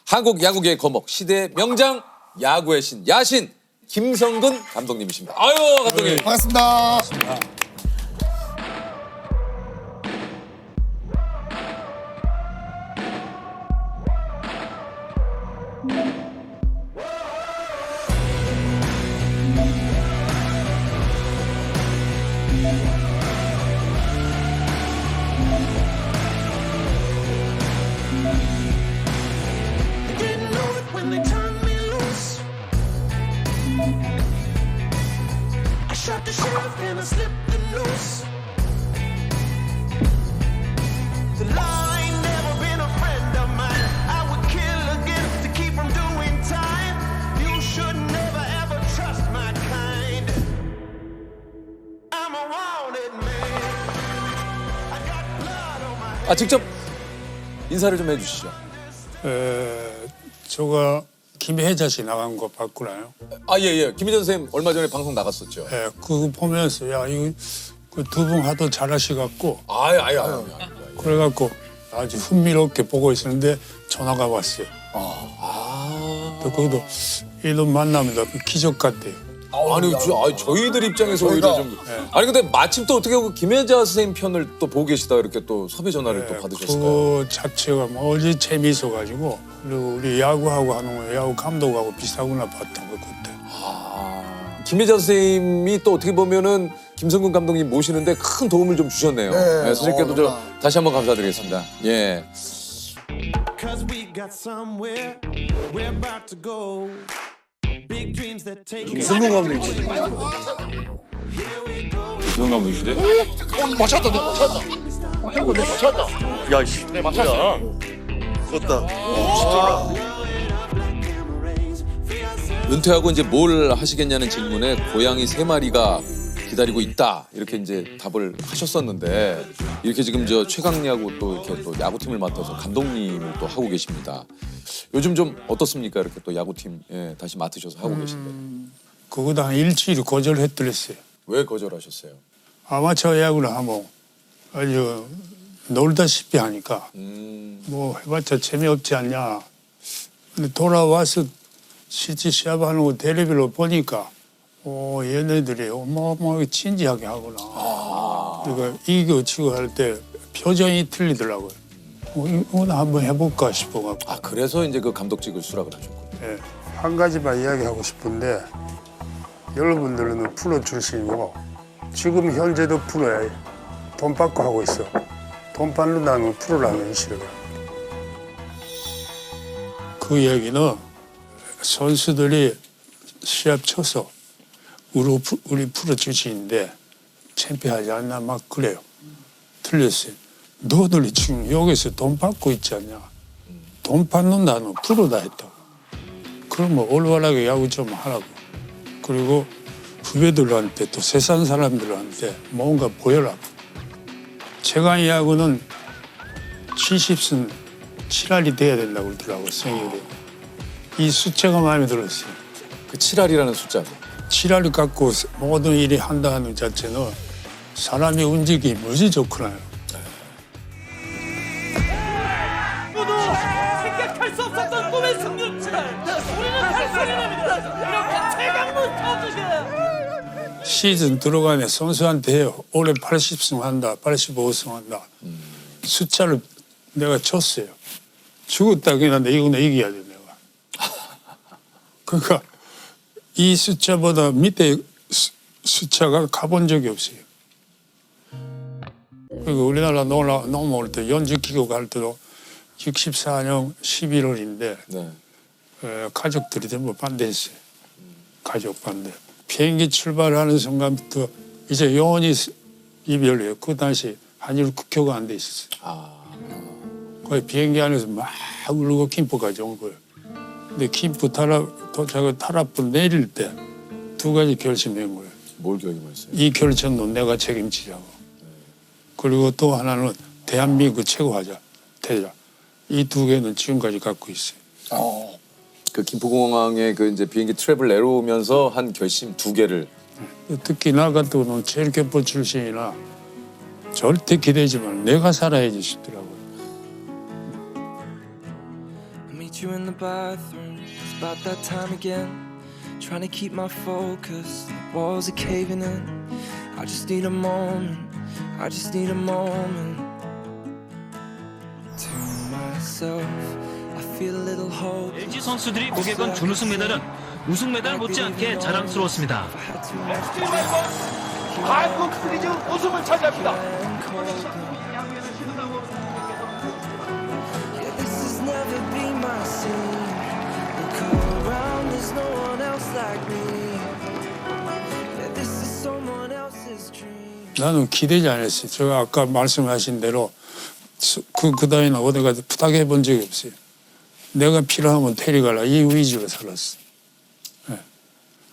한국 야구계의 거목, 시대의 명장, 야구의 신, 야신 김성근 감독님이십니다. 아유, 감독님. 반갑습니다. Didn't know it when they turned me loose. I shot the sheriff and I slipped the noose. The law ain't never been a friend of mine. I would kill again to keep from doing time. You should never ever trust my kind. I'm a wanted man. I got blood on my hands. 직접 인사를 좀 해주시죠. 저가 김혜자 씨 나간 거 봤구나요. 예. 김희전 선생님 얼마 전에 방송 나갔었죠. 예, 그거 보면서 야 이거 그 두 분 하도 잘하시갖고 아유. 그래갖고 아주 흥미롭게 보고 있었는데 전화가 왔어요. 또 그것도 이런 만나면 기적 같대요. 아니, 저희들 입장에서 오히려 좀. 아니, 근데 마침 또 어떻게 그 김혜자 선생님 편을 또 보고 계시다 이렇게 또 섭외 전화를 또 받으셨을까요? 그거 자체가 뭐 어제 재미있어가지고 그리고 우리 야구하고 하는 거 야구 감독하고 비슷하구나 봤던 거 그때. 김혜자 선생님이 또 어떻게 보면은 김성근 감독님 모시는데 큰 도움을 좀 주셨네요. 선생님께도 저 다시 한번 감사드리겠습니다. 예. Cause we got somewhere we're about to go. Big dreams that take 김성근 감독님. 이성 감독이시대? 맞췄다, 내가 맞췄다. 형, 내가 맞췄다. 야, 씨. 네, 맞췄어. 좋다. 은퇴하고 이제 뭘 하시겠냐는 질문에 고양이 3마리가 기다리고 있다 이렇게 이제 답을 하셨었는데 이렇게 지금 저 최강야구 또 이렇게 또 야구팀을 맡아서 감독님을 또 하고 계십니다. 요즘 좀 어떻습니까? 이렇게 또 야구팀 다시 맡으셔서 하고 계신데 그거도 한 일주일 거절했더랬어요. 왜 거절하셨어요? 아마추어 야구를 하면 아주 놀다시피 하니까 뭐 해봤자 재미없지 않냐. 근데 돌아와서 실제 시합하는 거 텔레비로 보니까 얘네들이 어마어마하게 진지하게 하구나. 그러니까 이기고 치고 할 때 표정이 틀리더라고요. 이거는 한번 해볼까 싶어갖고. 그래서 이제 그 감독직을 수락을 하셨군요. 예. 한 가지만 이야기하고 싶은데 여러분들은 프로 출신이고 지금 현재도 프로야. 돈 받고 하고 있어. 돈 받는다는 프로라는 싫어요. 그 얘기는 선수들이 시합 쳐서 우리 프로 출신인데 창피하지 않나 막 그래요. 틀렸어요. 너들이 지금 여기서 돈 받고 있지 않냐. 돈 받는다는 프로다 했다고. 그러면 올바르게 야구 좀 하라고. 그리고 후배들한테 또 세상 사람들한테 뭔가 보여라. 최강 야구는 70승 7할이 돼야 된다고 그러더라고요. 생일에. 이 숫자가 마음에 들었어요. 그 7할이라는 숫자죠. 7할을 갖고 모든 일이 한다는 자체는 사람의 움직임이 무지 좋구나요. 누구도 생각할 수 없었던 꿈의 승률치를 우리는 달성해냅니다. 이렇게 최강문 터지게. 시즌 들어가면 선수한테 해요. 올해 80승 한다, 85승 한다. 숫자를 내가 쳤어요. 죽었다 그랬는데 이거는 이겨야 돼 내가. 그러니까 이 숫자보다 밑에 숫자가 가본 적이 없어요. 그리고 우리나라 넘어올 때 연주 기록 할 때도 64년 11월인데 네. 가족들이 전부 반대했어요. 가족 반대. 비행기 출발하는 순간부터 이제 영원히 이별이에요. 그 당시 한일 국교가 안 돼 있었어요. 거의 비행기 안에서 막 울고 김포까지 온 거예요. 근데 김포 도착을 타락부 내릴 때 2가지 결심한 거예요. 뭘 결심했어요? 이 결정도 내가 책임지자고. 그리고 또 하나는 대한민국 최고하자. 되자. 이 2개는 지금까지 갖고 있어요. 그 김포공항에 그 이제 비행기 트래블 내려오면서 한 결심 2개를. 특히 나 같은 체육협회 출신이나 절대 기대지 마. 내가 살아야지 싶더라고요. Meet you you in the bathroom. It's about that time again. Trying to keep my focus. The walls are caving in. I just need a moment. I just need a moment. To myself, I feel a little hope. LG 선수들이 목에 건 준우승 메달은 우승 메달 못지않게 자랑스러웠습니다. 한국 시리즈 우승을 차지합니다. Yeah, this has never been my scene. Look around, there's no one else like me. Yeah, this is someone else's dream. 나는 기대지 않았어요. 제가 아까 말씀하신 대로 그 다음에는 어디 가서 부탁해 본 적이 없어요. 내가 필요하면 데려가라 이 위주로 살았어. 네.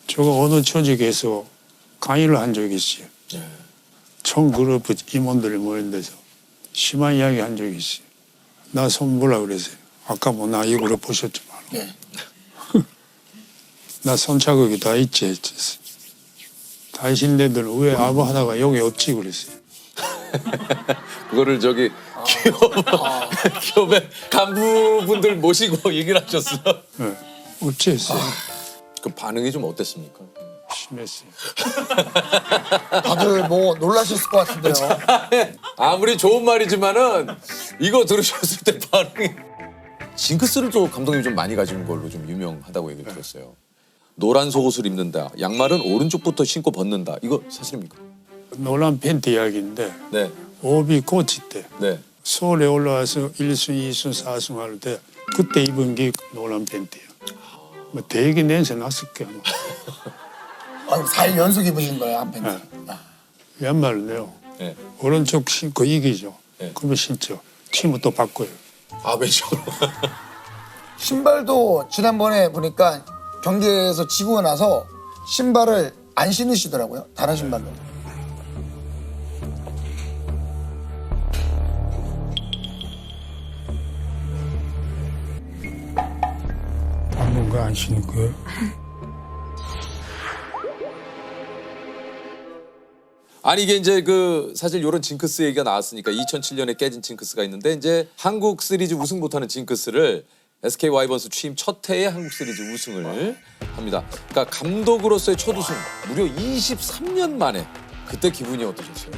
저거 어느 조직에서 강의를 한 적이 있어요. 총그룹 임원들이 모인 데서 심한 이야기 한 적이 있어요. 나 손 보라 그랬어요. 아까 뭐 나 이거를 보셨지만 네. 나 손자국이 다 있지 했지. 당신네들은 왜 아부 하다가 여기 없지 그랬어요. 그거를 저기 기업의 간부분들 모시고 얘기를 하셨어. 네. 어찌 했어요. 그 반응이 좀 어땠습니까? 심했어요. 다들 뭐 놀라셨을 것 같은데요. 아무리 좋은 말이지만은 이거 들으셨을 때 반응이 징크스를 또 감독님이 좀 많이 가진 걸로 좀 유명하다고 얘기를 들었어요. 노란 속옷을 입는다. 양말은 오른쪽부터 신고 벗는다. 이거 사실입니까? 노란 팬티 이야기인데 네. 오비 코치 때 네. 서울에 올라와서 1순, 2순, 4순 할 때 그때 입은 게 노란 팬티예요. 뭐 되게 냄새 났을 거야. 아마. 4일 연속 입으신 거예요, 한 팬티. 양말은요. 네. 오른쪽 신고 이기죠. 네. 그러면 신죠. 치면 또 바꿔요. 아, 왼쪽으로. 신발도 지난번에 보니까 경기에서 지고 나서 신발을 안 신으시더라고요. 다른 신발로. 당분간 안 신을 거예요. 아니 이게 이제 그 사실 이런 징크스 얘기가 나왔으니까 2007년에 깨진 징크스가 있는데 이제 한국 시리즈 우승 못하는 징크스를 SK 와이번스 취임 첫 해에 한국 시리즈 우승을 합니다. 그러니까 감독으로서의 첫 우승 무려 23년 만에 그때 기분이 어떠셨어요?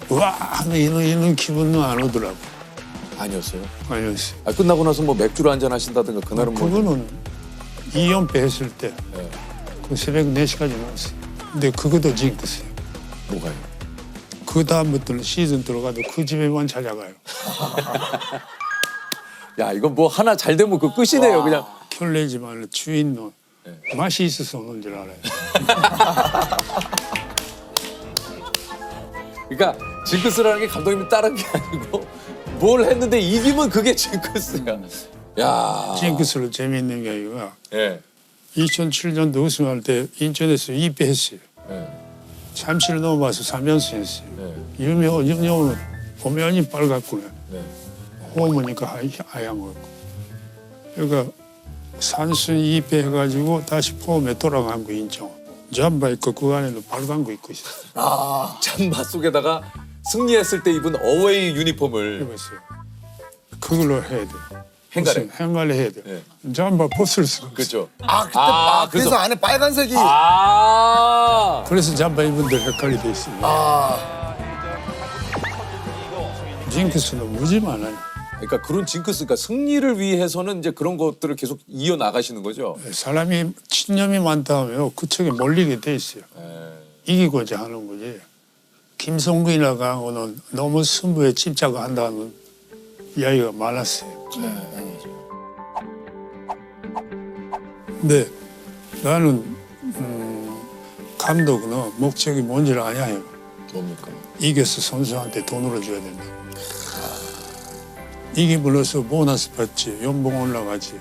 와, 이런 기분은 안 오더라고. 아니었어요? 아니었어요. 아, 끝나고 나서 뭐 맥주를 한잔 하신다든가 그날은 뭐 그거는 2연패 했을 때 그 새벽 4시까지 나왔어요. 근데 그것도 징크스예요. 뭐가요? 그 다음부터는 시즌 들어가도 그 집에만 찾아가요. 야 이거 뭐 하나 잘 되면 그 끝이네요 그냥. 켤레지만 주인은 맛이 있어서 오는 줄 알아요. 그러니까 징크스라는 게 감독님이 따른 게 아니고 뭘 했는데 이기면 그게 징크스야. 야. 징크스로 재미있는 게 아니라 예. 2007년도 우승할 때 인천에서 2패 했어요. 예. 잠시를 넘어와서 3연승 했어요. 예. 유명은 보면이 빨갛구나. 네. 호모니까 하얀 거고. 그러니까 3승 2패 해가지고 다시 폼에 돌아간 거 인정. 잠바 입고 그 안에는 빨간 거 입고 있었어요. 잠바 속에다가 승리했을 때 입은 어웨이 유니폼을 입었어요. 그걸로 해야 돼. 행가래. 행가래 해야 돼. 네. 잠바 벗을 수가 없어. 그렇죠. 그때 그래서 안에 빨간색이 그래서 잠바 입은 데 헷갈리 돼 있어요. 징크스는 무지 많아요. 그러니까 그런 징크스, 그러니까 승리를 위해서는 이제 그런 것들을 계속 이어 나가시는 거죠. 사람이 신념이 많다 하면 그쪽에 몰리게 돼 있어요. 예. 이기고자 하는 거지. 김성근이나 강호는 너무 승부에 집착을 한다는 이야기가 많았어요. 근데 나는 감독은 목적이 뭔지를 아냐 해요. 뭡니까? 이겨서 선수한테 돈을 줘야 된다. 이기면서 보너스 받지, 연봉 올라가지.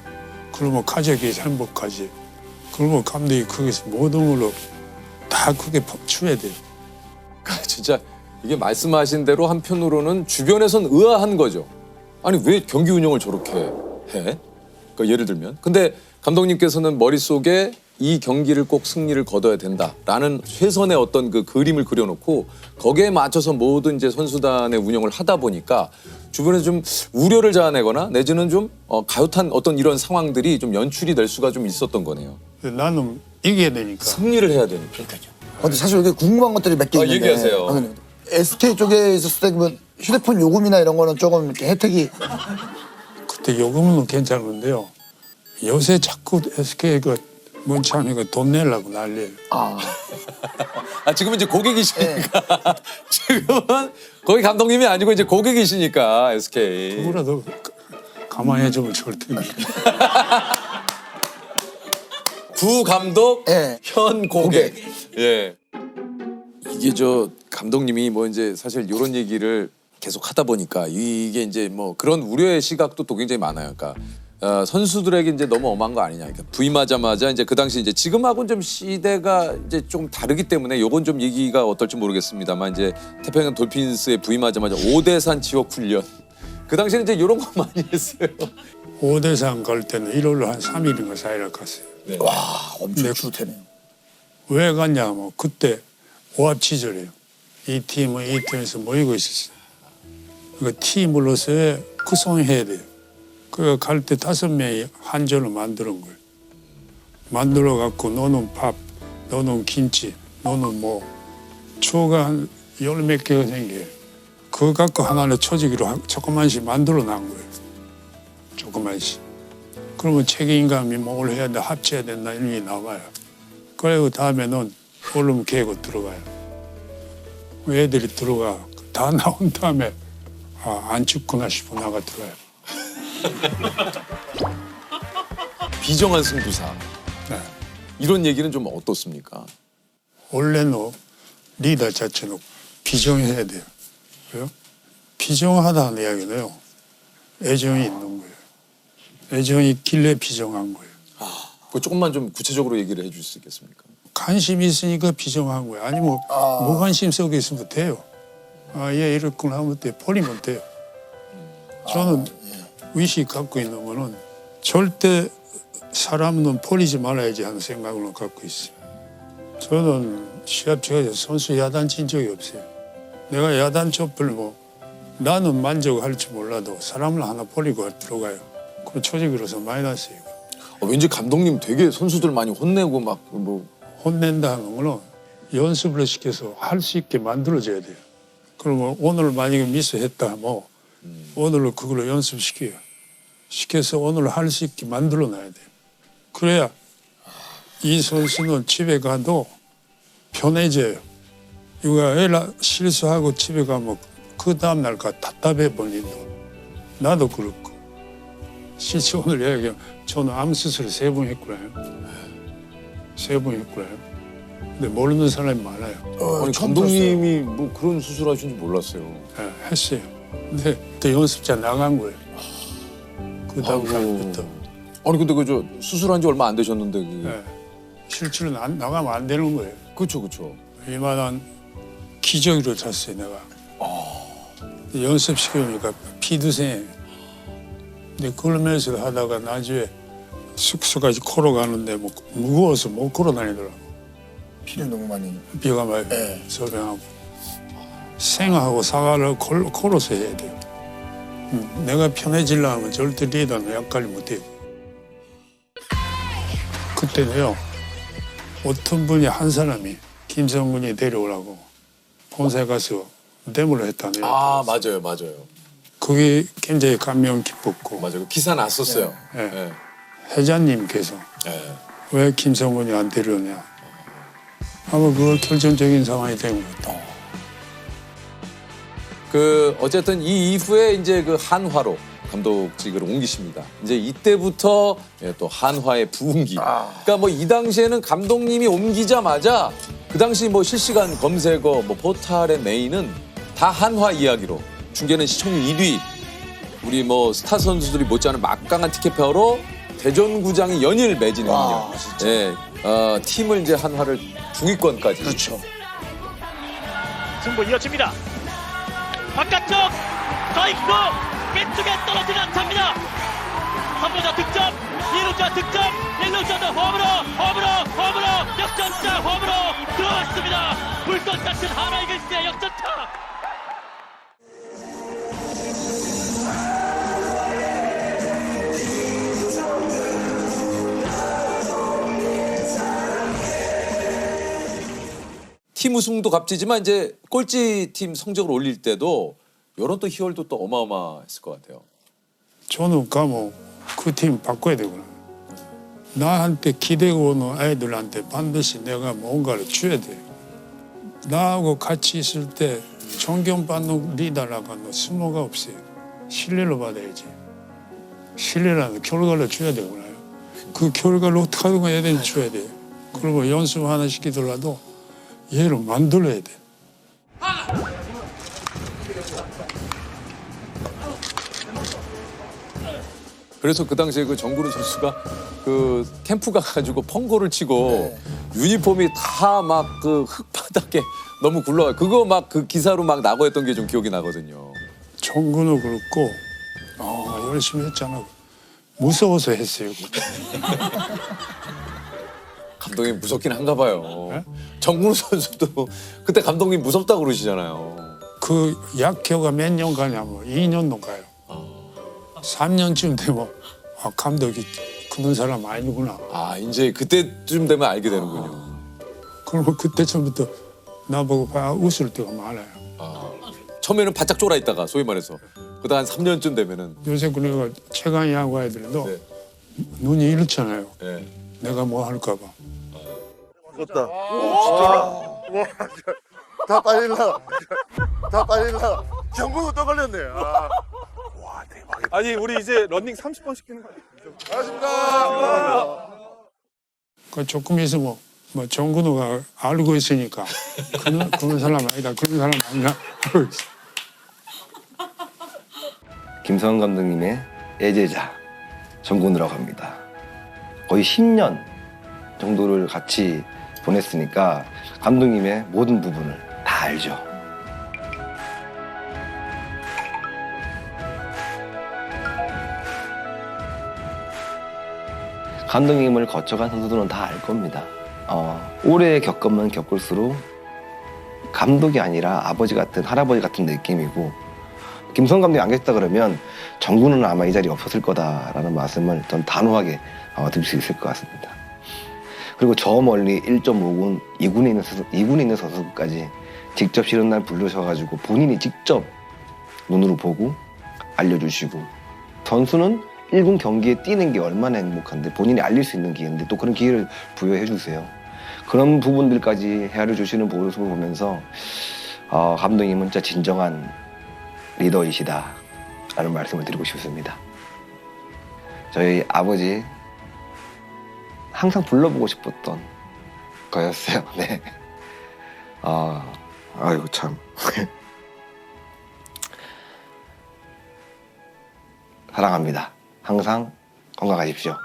그러면 가족이 행복하지. 그러면 감독이 거기서 모든 걸로 다 그게 쳐야 돼요. 그러니까 진짜 이게 말씀하신 대로 한편으로는 주변에선 의아한 거죠. 아니 왜 경기 운영을 저렇게 해? 그러니까 예를 들면. 근데 감독님께서는 머릿속에 이 경기를 꼭 승리를 거둬야 된다라는 최선의 어떤 그 그림을 그려놓고 거기에 맞춰서 모든 이제 선수단의 운영을 하다 보니까 주변에서 좀 우려를 자아내거나 내지는 좀 가요탄 어떤 이런 상황들이 좀 연출이 될 수가 좀 있었던 거네요. 나는 이겨야 되니까. 승리를 해야 되니까. 근데 사실 여기 궁금한 것들이 몇 개 있는데. 얘기하세요. 선생님, SK 쪽에 있었을 때 그러면 휴대폰 요금이나 이런 거는 조금 이렇게 혜택이 그때 요금은 괜찮은데요. 요새 자꾸 SK가 문창이가 돈 내려고 난리예요. 아 지금은 이제 고객이시니까 지금은 거기 감독님이 아니고 이제 고객이시니까 SK. 그거라도 가만히 해주면 좋을 텐데. 구 감독, 예. 현 고객. 예. 이게 저 감독님이 뭐 이제 사실 이런 얘기를 계속 하다 보니까 이게 이제 뭐 그런 우려의 시각도 또 굉장히 많아요. 그러니까 선수들에게 이제 너무 엄한 거 아니냐. 그러니까 부임하자마자 이제 그 당시 이제 지금하고는 좀 시대가 이제 좀 다르기 때문에 요건 좀 얘기가 어떨지 모르겠습니다만 이제 태평양 돌핀스에 부임하자마자 5대산 지역 훈련. 그 당시에는 이제 이런 거 많이 했어요. 5대상 갈 때는 일요일로 한 3일인가 4일 갔어요. 와 엄청 좋대네요. 왜 갔냐면 그때 오합지졸이에요. 이 팀은 이 팀에서 모이고 있었어요. 그 팀으로서의 구성해야 돼요. 그 갈 때 5명이 한 조를 만드는 거예요. 만들어 갖고 너는 밥, 너는 김치, 너는 뭐 초가 한 10몇 개가 생겨요. 그거 갖고 하나의 초지기로 조그만씩 만들어 놓은 거예요. 조그만씩. 그러면 책임감이 뭘 해야 돼, 합쳐야 된다 이런 게 나와요. 그리고 다음에는 얼음 개고 들어가요. 애들이 들어가. 다 나온 다음에 안 춥구나 싶어 나가 들어가요. 비정한 승부사. 네. 이런 얘기는 좀 어떻습니까? 원래는 리더 자체는 비정해야 돼요. 왜요? 비정하다는 이야기는요. 애정이 있는 거예요. 애정이 있길래 비정한 거예요. 그 조금만 좀 구체적으로 얘기를 해줄 수 있겠습니까? 관심이 있으니까 비정한 거예요. 아니면 무관심 속에 있으면 돼요. 얘 이렇구나 하면 돼. 버리면 돼요. 저는 의식 갖고 있는 거는 절대 사람은 버리지 말아야지 하는 생각을 갖고 있어요. 저는 시합 중에서 선수 야단 친 적이 없어요. 내가 야단 촛불 뭐 나는 만족할 줄 몰라도 사람을 하나 버리고 들어가요. 그럼 조직으로서 마이너스예요. 왠지 감독님 되게 선수들 많이 혼내고 막 뭐 혼낸다는 거는 연습을 시켜서 할 수 있게 만들어줘야 돼요. 그러면 오늘 만약에 미스했다 뭐 오늘은 그걸로 연습시켜요. 시켜서 오늘 할 수 있게 만들어 놔야 돼요. 그래야 이 선수는 집에 가도 편해져요. 이거 애라 실수하고 집에 가면 그 다음날 가 답답해 버린다. 나도 그렇고. 실제 오늘 얘기하면 저는 암 수술을 3번 했구나요. 3번 했구나요. 근데 모르는 사람이 많아요. 아니 감독님이 뭐 그런 수술하신 줄 몰랐어요. 네, 했어요. 근데 또 연습장 나간 거예요. 그 다음 아이고. 날부터. 아니 근데 그 저 수술한 지 얼마 안 되셨는데 그게. 네. 실제로 나가면 안 되는 거예요. 그렇죠, 그렇죠. 이만한 기저귀를 찼어요, 내가. 연습시키니까 피드세. 근데 그러면서 하다가 나중에 숙소까지 걸어 가는데 뭐 무거워서 못 걸어 다니더라고. 피를 너무 많이. 비가 많이 설명하고. 생하고 사과를 걸어서 해야 돼요. 내가 편해지려면 절대 리더는 약관리 못해요. 그때도요. 어떤 분이 한 사람이 김성근이 데려오라고 본사에 가서 데모를 했다네요. 아 맞아요, 맞아요, 그게 굉장히 감명 깊었고 맞아요. 기사 났었어요. 네. 네. 회장님께서 네. 왜 김성근이 안 데려오냐. 아마 그걸 결정적인 상황이 된 것 같아요. 그 어쨌든 이 이후에 이제 그 한화로 감독직을 옮기십니다. 이제 이때부터 또 한화의 부흥기. 그러니까 뭐 이 당시에는 감독님이 옮기자마자 그 당시 뭐 실시간 검색어 뭐 포털의 메인은 다 한화 이야기로 중계는 시청률 1위. 우리 뭐 스타 선수들이 못지않은 막강한 티켓표로 대전구장이 연일 매진했거든요. 와, 진짜. 예, 팀을 이제 한화를 중위권까지. 그렇죠. 승부 이어집니다. 바깥쪽 더 있고 왼쪽에 떨어지는 안타입니다. 3루자 득점, 2루자 득점, 1루자도 홈으로 역전차 홈으로 들어왔습니다. 불꽃 같은 하나 이글스의 역전차. 팀 우승도 값지지만 이제 꼴찌 팀 성적을 올릴 때도 이런 또 희열도 또 어마어마했을 것 같아요. 저는 가면 그 팀 바꿔야 되구나. 나한테 기대고 오는 아이들한테 반드시 내가 뭔가를 줘야 돼. 나하고 같이 있을 때 존경받는 리더라가 너 스모가 없어요. 신뢰를 받아야지. 신뢰라는 결과를 줘야 되구나. 그 결과를 어떻게 하든 애들이 줘야 돼. 그리고 연습 하나 시키더라도 얘를 만들어야 돼. 그래서 그 당시에 그 정구루 선수가 그 캠프 가가지고 펑고를 치고 유니폼이 다 막 그 흙바닥에 너무 굴러가. 그거 막 그 기사로 막 나고 했던 게 좀 기억이 나거든요. 정근도 그렇고 열심히 했잖아. 무서워서 했어요. 감독님 무섭긴 한가 봐요. 정구루 선수도 그때 감독님 무섭다고 그러시잖아요. 그 약효가 몇 년 가냐면 2년도 가요. 3년쯤 되면 감독이 그런 사람 아니구나. 아 이제 그때쯤 되면 알게 되는군요. 그러면 그때쯤부터 나보고 웃을 때가 많아요. 처음에는 바짝 쫄아 있다가 소위 말해서 그다음 한 3년쯤 되면은 요새 그러니까 최강 야구 애들도 네. 눈이 이렇잖아요. 네. 내가 뭐 할까 봐. 다 빨리라. 다 빨리라. 정부도 또 걸렸네. 와 대박이다. 아니 우리 이제 런닝 30번 시키는 거 아니에요? 고맙습니다. 그 조금 있으면 뭐 정근우가 알고 있으니까 그런 사람 아니다. 그런 사람 아니야. 김성환 감독님의 애제자 정근우라고 합니다. 거의 10년 정도를 같이 보냈으니까 감독님의 모든 부분을 다 알죠. 감독님을 거쳐간 선수들은 다 알 겁니다. 오래 겪으면 겪을수록 감독이 아니라 아버지 같은 할아버지 같은 느낌이고 김성환 감독이 안 계셨다 그러면 정근우는 아마 이 자리에 없었을 거다라는 말씀을 전 단호하게 드릴 수 있을 것 같습니다. 그리고 저 멀리 1.5군, 2군에 있는 선수까지 직접 쉬는 날 불러셔가지고 본인이 직접 눈으로 보고 알려주시고 선수는 1군 경기에 뛰는 게 얼마나 행복한데 본인이 알릴 수 있는 기회인데 또 그런 기회를 부여해 주세요. 그런 부분들까지 헤아려 주시는 모습을 보면서 감독님은 진짜 진정한 리더이시다 라는 말씀을 드리고 싶습니다. 저희 아버지 항상 불러보고 싶었던 거였어요. 네. 아이고 참. 사랑합니다. 항상 건강하십시오.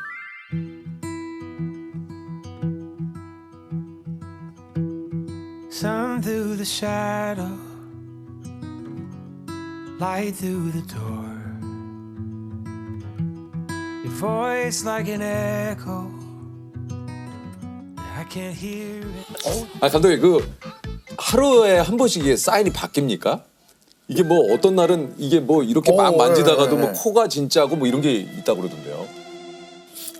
Sun through the shadow, light through the door. Your voice like an echo. I can't hear it. 아 감독님 그 하루에 한 번씩 이게 사인이 바뀝니까? 이게 뭐 어떤 날은 이게 뭐 이렇게 막 만지다가도 뭐 코가 진짜고 뭐 이런 게 있다고 그러던데요.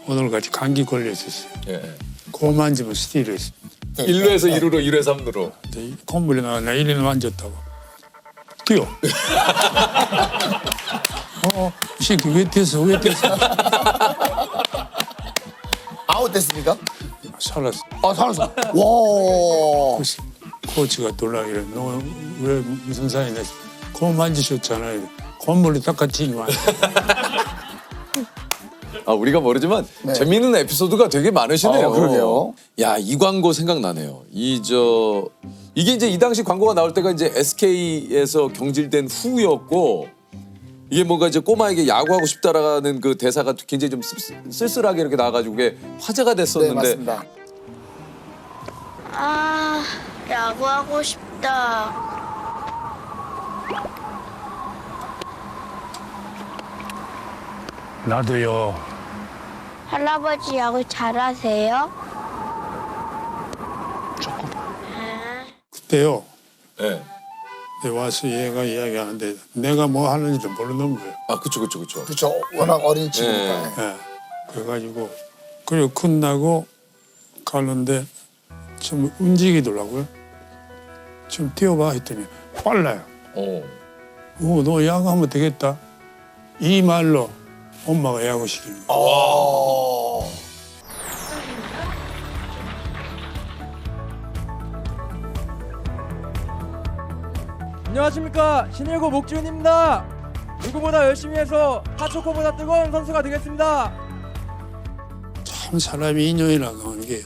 오늘같이 감기 걸려 있었어요. 예. 코 만지면 스틸을 했습니다. 1루에서 2루로 1루에서 3루로. 콧물이 나와 나 1일 만졌다고. 뛰어. 이 새끼 왜 뛰었어? 왜 뛰었어? 아웃 됐습니까? 살았어. 살았어. 와. 코치가 놀라기래. 너 왜 무슨 사이냐? 코 만지셨잖아요. 콧물이 닦아지니만. 우리가 모르지만 재미있는 에피소드가 되게 많으시네요. 그러게요. 야, 이 광고 생각나네요. 이게 이제 이 당시 광고가 나올 때가 이제 SK에서 경질된 후였고 이게 뭔가 이제 꼬마에게 야구하고 싶다라는 그 대사가 굉장히 좀 쓸쓸하게 이렇게 나와가지고 그게 화제가 됐었는데. 네, 맞습니다. 야구하고 싶다. 나도요. 할아버지 야구 잘하세요? 그때요. 네. 와서 얘가 이야기하는데 내가 뭐 하는지를 모르는 거예요. 아 그쵸. 그렇죠. 워낙 어린 친구니까. 예. 그래가지고 그리고 끝나고 가는데 좀 움직이더라고요. 좀 뛰어봐 했더니 빨라요. 너 야구하면 되겠다. 이 말로 엄마가 야구 시키는 거예요. 안녕하십니까, 신일고 목지훈입니다. 누구보다 열심히 해서 하초코보다 뜨거운 선수가 되겠습니다. 참 사람이 인연이라고 하는 게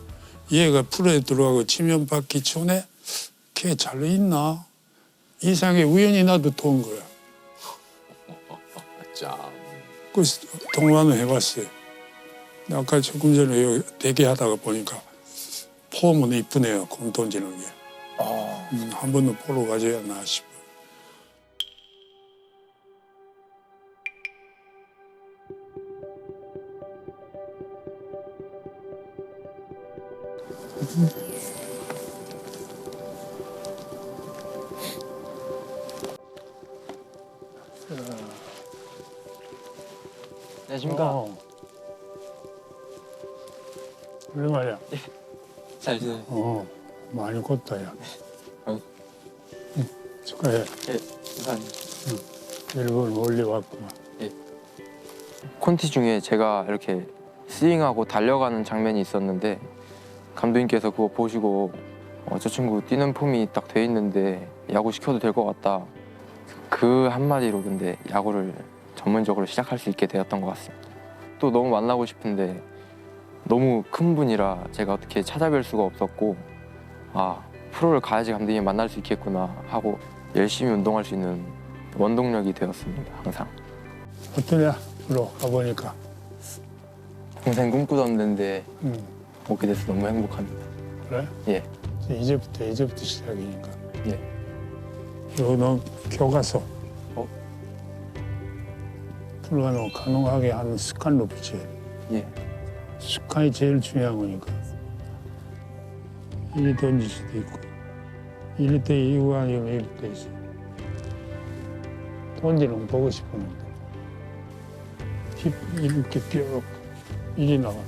얘가 프로에 들어가고 치면 받기 전에 걔 잘 있나? 이상하게 우연히 나도 도운 거야. 자. 그래서 동반을 해봤어요. 아까 조금 전에 여기 대기하다가 보니까 폼은 이쁘네요. 공 던지는 게. 한 번은 보러 가져야 나 싶어요. 안녕하십니까. 얼마야? 잘 지내. 많이 컸다, 야. 어. 축하해. 감사합니다. 일본 멀리 왔구만. 콘티 중에 제가 이렇게 스윙하고 달려가는 장면이 있었는데 감독님께서 그거 보시고 저 친구 뛰는 폼이 딱 돼 있는데 야구 시켜도 될 것 같다. 그 한마디로 근데 야구를 전문적으로 시작할 수 있게 되었던 것 같습니다. 또 너무 만나고 싶은데 너무 큰 분이라 제가 어떻게 찾아뵐 수가 없었고 프로를 가야지 감독님 만날 수 있겠구나 하고 열심히 운동할 수 있는 원동력이 되었습니다. 항상. 어떠냐? 프로 가보니까. 평생 꿈꾸던 데인데 오게 돼서 너무 행복합니다. 그래? 예. 이제부터 시작이니까. 예. 그리고 너 교과서. 프로가 가능하게 하는 습관도 붙여야 돼. 예. 습관이 제일 중요한 거니까. 이리 던질 수도 있고, 이리 때 이거 아니면 이리 때 있어. 던지는 거 보고 싶었는데. 힙 이렇게 쭉 이리 나가라.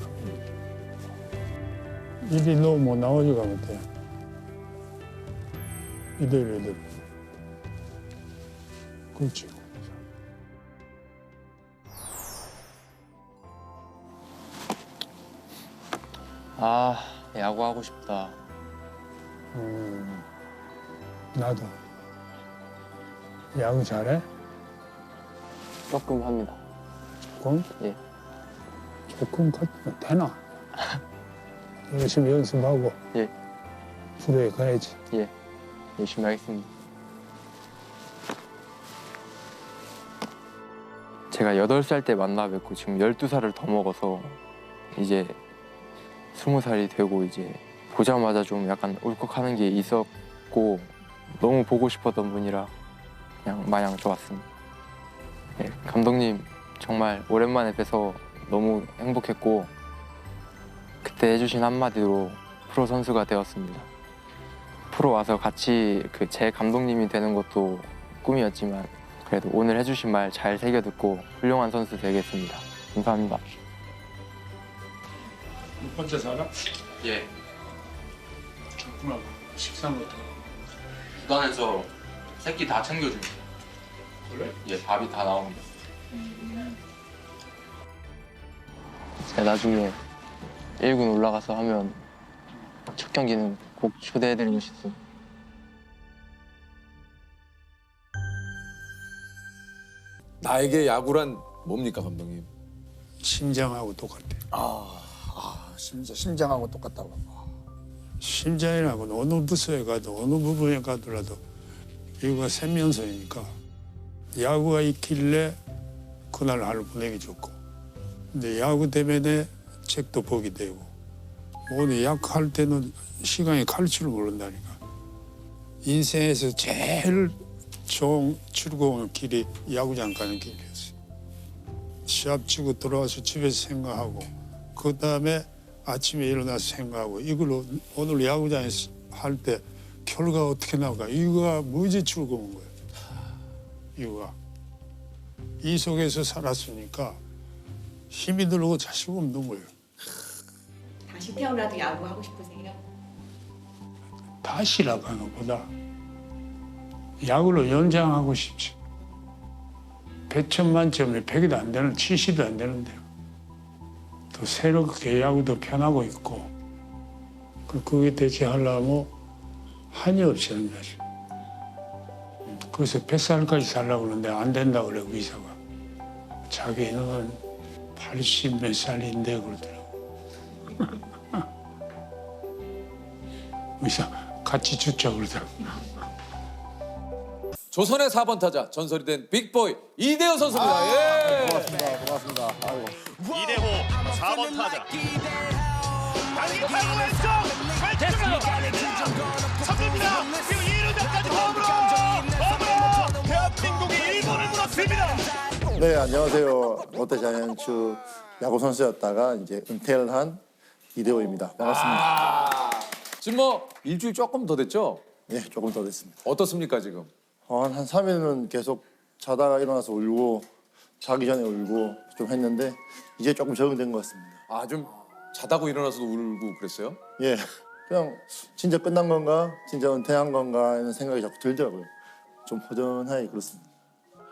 이리 뭐 나오지가 못해. 이대로. 그렇지. 야구하고 싶다. 나도. 야구 잘해? 조금 합니다. 조금? 예. 조금 같으면 되나? 열심히 연습하고. 예. 프로에 가야지. 예. 열심히 하겠습니다. 제가 8살 때 만나 뵙고 지금 12살을 더 먹어서 이제 20살이 되고 이제 보자마자 좀 약간 울컥하는 게 있었고 너무 보고 싶었던 분이라 그냥 마냥 좋았습니다. 네, 감독님 정말 오랜만에 뵈서 너무 행복했고 그때 해주신 한마디로 프로 선수가 되었습니다. 프로 와서 같이 제 감독님이 되는 것도 꿈이었지만 그래도 오늘 해주신 말 잘 새겨듣고 훌륭한 선수 되겠습니다. 감사합니다. 혼자 살아? 예. 좋구나. 식사부터. 구단에서 새끼 다 챙겨줍니다. 그래? 예, 밥이 다 나옵니다. 제가 나중에 1군 올라가서 하면 첫 경기는 꼭 초대해드리고 싶습니다. 나에게 야구란 뭡니까 감독님? 심장하고 똑같아. 진짜 심장하고 똑같다고. 심장이라고 어느 부서에 가도 어느 부분에 가더라도 이거가 생명선이니까 야구가 있길래 그날 하루 보내기 좋고 근데 야구 때문에 책도 보게 되고 오늘 야구할 때는 시간이 갈 줄 모른다니까. 인생에서 제일 좋은 즐거운 길이 야구장 가는 길이었어요. 시합 치고 들어와서 집에서 생각하고 그 다음에 아침에 일어나서 생각하고 이걸로 오늘 야구장에서 할 때 결과가 어떻게 나올까 이거가 무지 즐거운 거예요. 이거가 이 속에서 살았으니까 힘이 들고 자신 없는 거예요. 다시 태어나도 야구하고 싶으세요? 다시라고 하는 것보다 야구를 연장하고 싶지. 100점 만점에 100이 안 되는 70이 안 되는데요. 또 새롭게 야구도 편하고 있고 그게 되게 하려면 한이 없이 하는 거지. 그래서 100살까지 살라고 그러는데 안 된다고 그래 의사가. 자기는 80 몇 살인데 그러더라고. 의사 같이 죽자 그러더라고. 조선의 4번 타자 전설이 된 빅보이 이대호 선수입니다. 예. 고맙습니다. 아이고. 이대호 4번 타자. 당기 타고 왼쪽 됐습니다. 쳤습니다. 그리고 2루자까지 홈으로 대한민국이 일본을 물었습니다. 네, 안녕하세요. 롯데 자이언츠 야구 선수였다가 이제 은퇴를 한 이대호입니다. 반갑습니다. 지금 뭐 일주일 조금 더 됐죠? 네, 조금 더 됐습니다. 어떻습니까 지금? 한 3일은 계속 자다가 일어나서 울고 자기 전에 울고 좀 했는데 이제 조금 적응된 것 같습니다. 아 좀 자다고 일어나서도 울고 그랬어요? 예, 그냥 진짜 끝난 건가, 진짜 은퇴한 건가 이런 생각이 자꾸 들더라고요. 좀 허전하게 그렇습니다.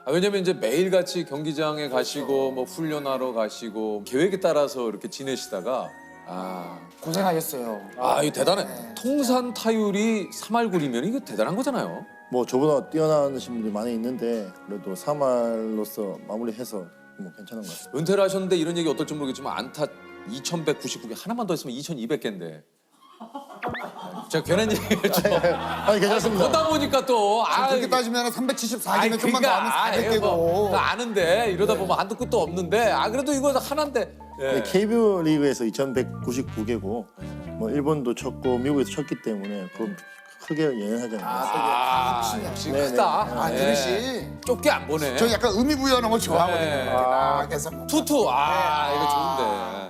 아, 왜냐면 이제 매일같이 경기장에 가시고 뭐 훈련하러 가시고 계획에 따라서 이렇게 지내시다가 고생하셨어요. 이거 대단해. 통산 타율이 3할 9리면 이거 대단한 거잖아요. 뭐 저보다 뛰어나신 분들이 많이 있는데 그래도 3할로서 마무리해서 뭐 괜찮은 것 같습니다. 은퇴를 하셨는데 이런 얘기 어떨지 모르겠지만 안타 2199개 하나만 더 했으면 2200개인데. 제가 괜한 얘기를 좀 아니 괜찮습니다. 보다 보니까 또 그렇게 따지면 374개면 좀만 더 하면 400개고. 뭐, 아는데 이러다 보면 한도 끝도 없는데 그래도 이거 하나인데. 네, KBO 리그에서 2199개고 뭐 일본도 쳤고 미국에서 쳤기 때문에 그건 크게 연연하잖아요. 역시 네네. 크다. 그릇이 좁게 안 보네. 저 약간 의미 부여하는 걸 좋아하거든요. 네. 그래서 투투. 이거 좋은데.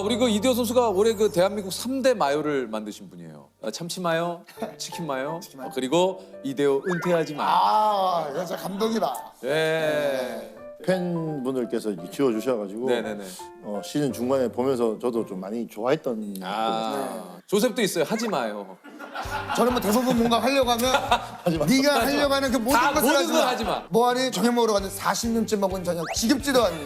우리 그 이대호 선수가 올해 그 대한민국 3대 마요를 만드신 분이에요. 참치 마요, 치킨 마요, 그리고 이대호 은퇴하지 마. 이거 진짜 감동이다. 예. 팬분들께서 지어주셔가지고 네네네. 시즌 중간에 보면서 저도 좀 많이 좋아했던 조셉도 있어요. 하지 마요. 저는 뭐 대부분 뭔가 하려고 하면 네가 하려고 하는 그 모든 다 것을 모든 걸 하지 마. 뭐하니 저녁 먹으러 갔는데 40년째 먹은 저녁 지겹지도 않니.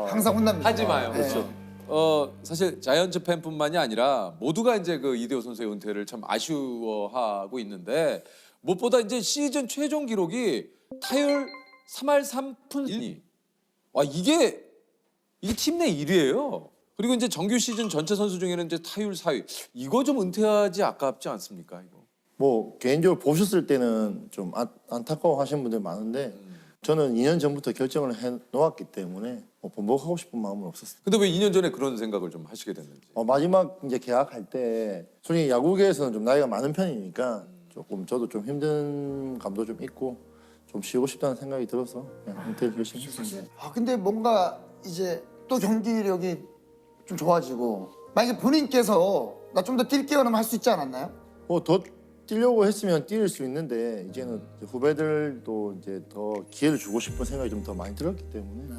항상 혼납니다. 하지 마요. 네. 그렇죠. 사실 자이언츠 팬뿐만이 아니라 모두가 이제 그 이대호 선수의 은퇴를 참 아쉬워하고 있는데 무엇보다 이제 시즌 최종 기록이 타율 3할 3푼 1리. 이게 팀 내 1위예요. 그리고 이제 정규 시즌 전체 선수 중에는 이제 타율 4위. 이거 좀 은퇴하지 아깝지 않습니까? 이거. 뭐 개인적으로 보셨을 때는 좀 안타까워 하시는 분들 많은데 저는 2년 전부터 결정을 해 놓았기 때문에 뭐 번복하고 싶은 마음은 없었어요. 근데 왜 2년 전에 그런 생각을 좀 하시게 됐는지. 마지막 이제 계약할 때 솔직히 야구계에서는 좀 나이가 많은 편이니까 조금 저도 좀 힘든 감도 좀 있고 좀 쉬고 싶다는 생각이 들어서 그냥 은퇴를 결심했습니다. 근데 뭔가 이제 또 경기력이 좀 좋아지고 만약에 본인께서 나 좀 더 뛸게요 하면 할 수 있지 않았나요? 뭐 더 뛰려고 했으면 뛸 수 있는데 이제는 이제 후배들도 이제 더 기회를 주고 싶은 생각이 좀 더 많이 들었기 때문에.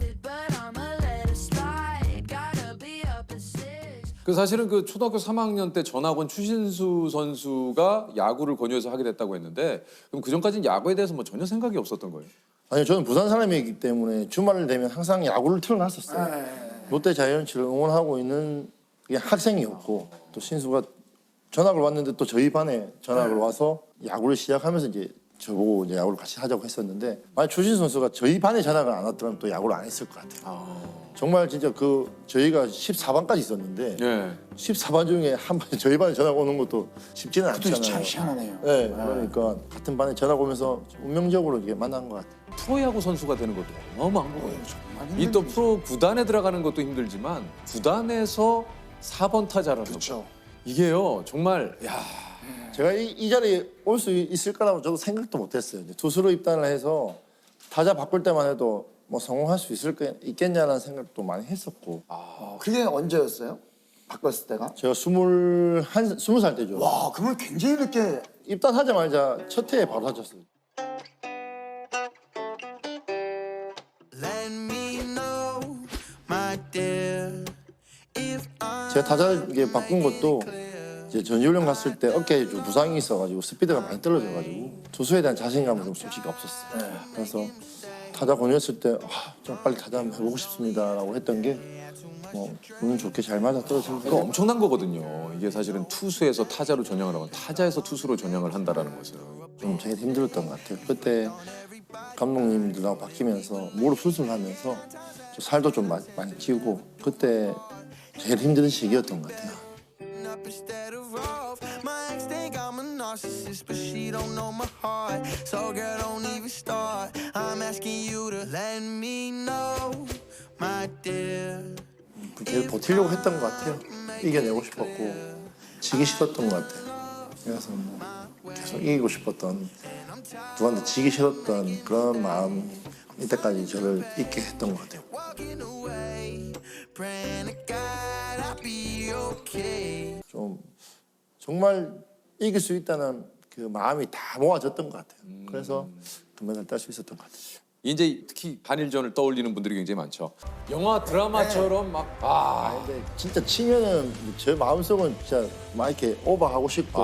그 사실은 그 초등학교 3학년 때 전학원 추신수 선수가 야구를 권유해서 하게 됐다고 했는데 그럼 그 전까지는 야구에 대해서 뭐 전혀 생각이 없었던 거예요? 아니요, 저는 부산 사람이기 때문에 주말을 되면 항상 야구를 틀어놨었어요. 롯데 자이언츠를 응원하고 있는 학생이었고 또 신수가 전학을 왔는데 또 저희 반에 전학을 와서 야구를 시작하면서 이제 저보고 이제 야구를 같이 하자고 했었는데 만약 추신수 선수가 저희 반에 전학을 안 왔더라면 또 야구를 안 했을 것 같아요. 정말 진짜 저희가 14반까지 있었는데 14반 중에 한 반 저희 반에 전학 오는 것도 쉽지는 않잖아요. 참 희한하네요. 네, 그러니까 같은 반에 전학 오면서 운명적으로 이게 만난 것 같아요. 프로야구 선수가 되는 것도 어마어마한 거예요. 이 또 프로 구단에 들어가는 것도 힘들지만 구단에서 4번 타자라는 거. 이게요 정말 제가 이 자리에 올 수 있을 거라고 저도 생각도 못했어요. 이제 투수로 입단을 해서 타자 바꿀 때만 해도 뭐 성공할 수 있겠냐라는 생각도 많이 했었고. 그게 언제였어요? 바꿨을 때가? 제가 20살 때죠. 와, 그러면 굉장히 늦게 입단하자마자 첫 해에 바로 다쳤어요. 제가 타자를 바꾼 것도 이제 전지훈련 갔을 때 어깨에 좀 부상이 있어가지고 스피드가 많이 떨어져가지고 투수에 대한 자신감은 좀 솔직히 없었어요. 그래서 타자 권유했을 때 좀 빨리 타자 한번 해보고 싶습니다라고 했던 게 뭐 운은 좋게 잘 맞아 떨어진 이거 엄청난 거거든요. 이게 사실은 투수에서 타자로 전향을 하고 타자에서 투수로 전향을 한다라는 것은. 좀 제일 힘들었던 것 같아요. 그때 감독님들하고 바뀌면서 무릎 수술하면서 좀 살도 좀 많이 찌고 그때 제일 힘든 시기였던 것 같아요. But she don't know my heart, so girl don't even start. I'm asking you to let me know, my dear. 계속 버티려고 했던 것 같아요. 이겨내고 싶었고 지기 싫었던 것 같아요. 그래서 뭐 계속 이기고 싶었던 누구한테 지기 싫었던 그런 마음 이때까지 저를 있게 했던 것 같아요. 좀 정말 이길 수 있다는 그 마음이 다 모아졌던 것 같아요. 그래서 금메달 딸 수 있었던 것 같아요. 이제 특히 한일전을 떠올리는 분들이 굉장히 많죠. 영화 드라마처럼 막 근데 진짜 치면은 제 마음속은 진짜 막 이렇게 오버하고 싶고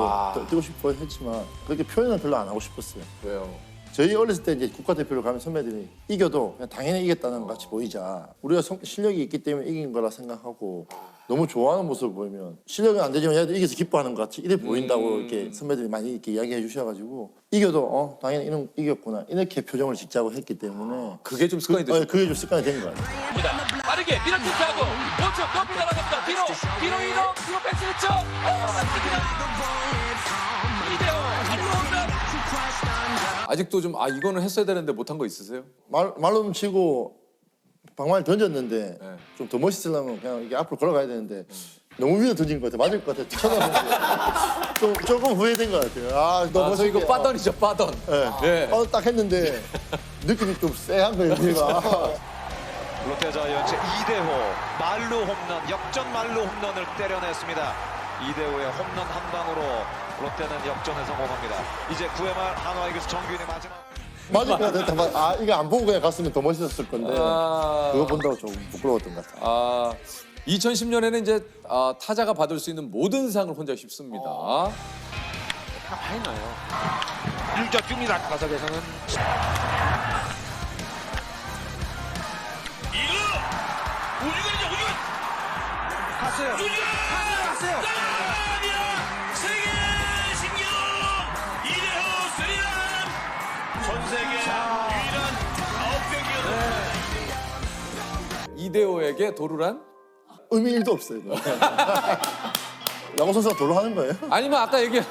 뛰고 싶고 했지만 그렇게 표현을 별로 안 하고 싶었어요. 왜요? 저희 어렸을 때 이제 국가대표로 가면 선배들이 이겨도 그냥 당연히 이겼다는 것 같이 보이자. 우리가 실력이 있기 때문에 이긴 거라 생각하고 너무 좋아하는 모습을 보이면 실력은 안 되지만 얘들 이겨서 기뻐하는 것 같이 이래 보인다고 이렇게 선배들이 많이 이렇게 이야기해 주셔가지고 이겨도 당연히 이런 이겼구나 이렇게 표정을 짓자고 했기 때문에 그게 좀 습관이 되죠. 그게 좀 습관이 된 것 같아요. 빠르게 밀어붙이고 오른쪽 높이 날아갑니다. 뒤로 백스리쳐. 아직도 좀 이거는 했어야 되는데 못한 거 있으세요? 말로 치고 방망이 던졌는데 좀 더 멋있으려면 그냥 이게 앞으로 걸어가야 되는데 너무 위로 던진 것 같아. 맞을 것 같아. 쳐다보고 조금 후회된 것 같아요. 너무 멋있게. 이거 빠던이죠, 빠던. 네. 빠던 딱 했는데 느낌이 좀 쎄한 거예요, 우리가. 롯데자이언츠 이대호 말루 홈런, 역전 말루 홈런을 때려냈습니다. 이대호의 홈런 한 방으로 롯데는 역전에 성공합니다. 이제 9회 말 한화 이글스 정규인의 마지막. 맞을 것 같아. 이거 안 보고 그냥 갔으면 더 멋있었을 건데 그거 본다고 좀 부끄러웠던 것 같아요. 2010년에는 이제 타자가 받을 수 있는 모든 상을 혼자 휩습니다. 많이 나요. 1자 줍니다. 타석에서는 갔어요. 갔어요. 세계 신기록 이대호 스리런 전 세계 유일한 9경기였습니다. 이대호에게 도루란? 의미 1도 없어요. 야구 선수가 도루 하는 거예요? 아니면 아까 얘기한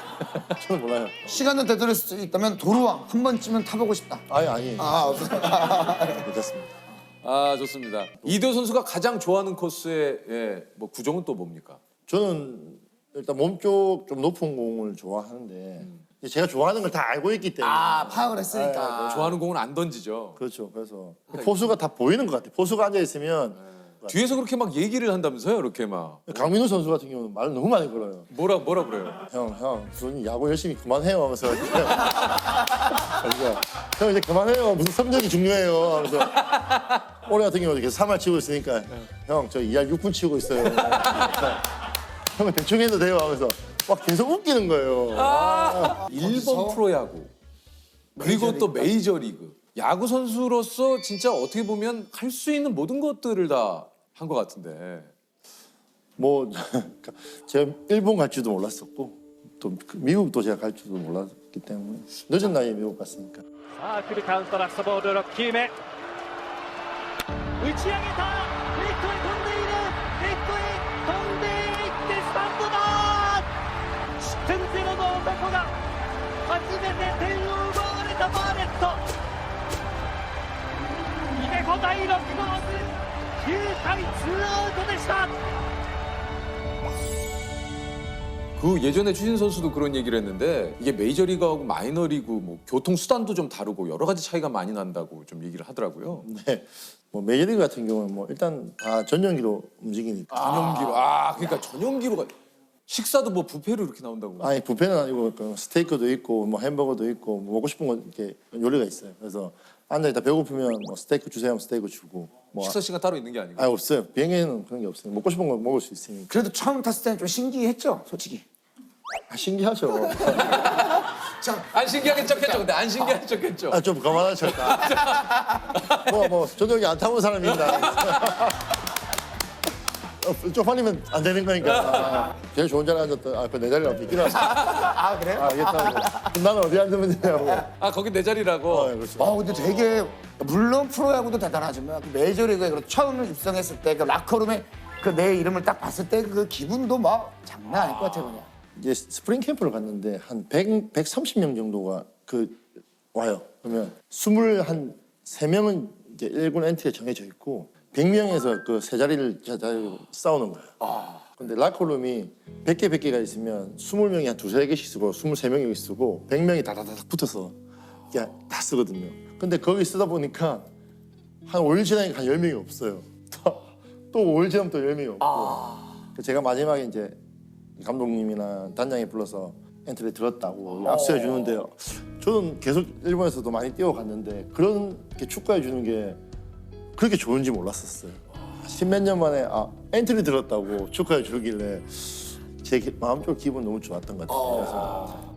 저는 몰라요. 시간을 되돌릴 수 있다면 도루왕 한 번쯤은 타보고 싶다. 아니에요. 괜찮습니다. 좋습니다. 이대호 선수가 가장 좋아하는 코스의 뭐 구종은 또 뭡니까? 저는 일단 몸쪽 좀 높은 공을 좋아하는데 제가 좋아하는 걸 다 알고 있기 때문에 파악을 했으니까. 좋아하는 공은 안 던지죠. 그렇죠. 그래서 포수가 다 보이는 것 같아요. 포수가 앉아 있으면 뒤에서 그렇게 막 얘기를 한다면서요, 이렇게 막. 강민우 선수 같은 경우는 말을 너무 많이 걸어요. 뭐라 그래요? 형, 전 야구 열심히 그만해요 하면서 형 이제 그만해요. 무슨 성적이 중요해요 하면서 올해 같은 경우는 계속 3할 치고 있으니까 형 저 2할 6분 치고 있어요. 형은 대충 해도 돼요 하면서 막 계속 웃기는 거예요. 일본 프로야구 그리고 또 메이저리그 야구 선수로서 진짜 어떻게 보면 할 수 있는 모든 것들을 다 한 것 같은데 뭐 제가 일본 갈 줄도 몰랐었고 또 미국도 제가 갈 줄도 몰랐기 때문에 늦은 나이에 미국 갔으니까. フルカウントラストボール6球目打ち上げたレフトへ飛んでいるレフトへ飛んでいってスタンドだ失点ゼロの男が初めて点を奪われたバーネットイデホ第6号9回2アウトでした그 예전에 추신 선수도 그런 얘기를 했는데 이게 메이저리그하고 마이너리그 뭐 교통 수단도 좀 다르고 여러 가지 차이가 많이 난다고 좀 얘기를 하더라고요. 네. 뭐 메이저리그 같은 경우는 뭐 일단 다 전용기로 움직이니까. 전용기로. 그러니까 전용기로가 식사도 뭐 뷔페로 이렇게 나온다고. 아니 뷔페는 아니고 그 스테이크도 있고 뭐 햄버거도 있고 뭐 먹고 싶은 거 이렇게 요리가 있어요. 그래서 앉아 있다 배고프면 뭐 스테이크 주세요 하면 스테이크 주고. 뭐 식사 시간 따로 있는 게 아니고. 없어요. 비행기에는 그런 게 없어요. 먹고 싶은 거 먹을 수 있으니까. 그래도 처음 탔을 때는 좀 신기했죠, 솔직히. 신기하죠. 안 신기하게 척했죠. 근데 안 신기하게 척했죠. 좀 가만한 척다. 뭐 저녁에 안 타본 사람입니다. 쪽팔리면 안 되는 거니까. 제일 좋은 자리에 앉았던 그 내 자리라고 비키라. 그래요? 알겠다. 나는 어디 앉으면 되냐고. 거기 내 자리라고. 그렇죠. 근데 되게 물론 프로야구도 대단하지만 메이저리그에 처음 입성했을 때 그 라커룸에 그 내 이름을 딱 봤을 때 그 기분도 막 장난 아닐 것 같아 그냥. 이제 스프링 캠프를 갔는데 한 130명 정도가 와요. 그러면 23명은 이제 1군 엔트리에 정해져 있고 100명에서 그 세 자리를 싸우는 거예요. 근데 라커룸이 100개가 있으면 20명이 한 두세 개씩 쓰고 23명이 쓰고 100명이 다다닥 붙어서 그냥 다 쓰거든요. 근데 거기 쓰다 보니까 한 5일 지나니까 한 10명이 없어요. 또 5일 지나면 또 10명이 없고. 제가 마지막에 이제 감독님이나 단장이 불러서 엔트리 들었다고 악수해 주는데요. 저는 계속 일본에서도 많이 뛰어갔는데 그런 게 축구해 주는 게 그렇게 좋은지 몰랐었어요. 십몇 년 만에 엔트리 들었다고 축하해 주길래 제 마음적으로 기분 너무 좋았던 것 같아요. 그래서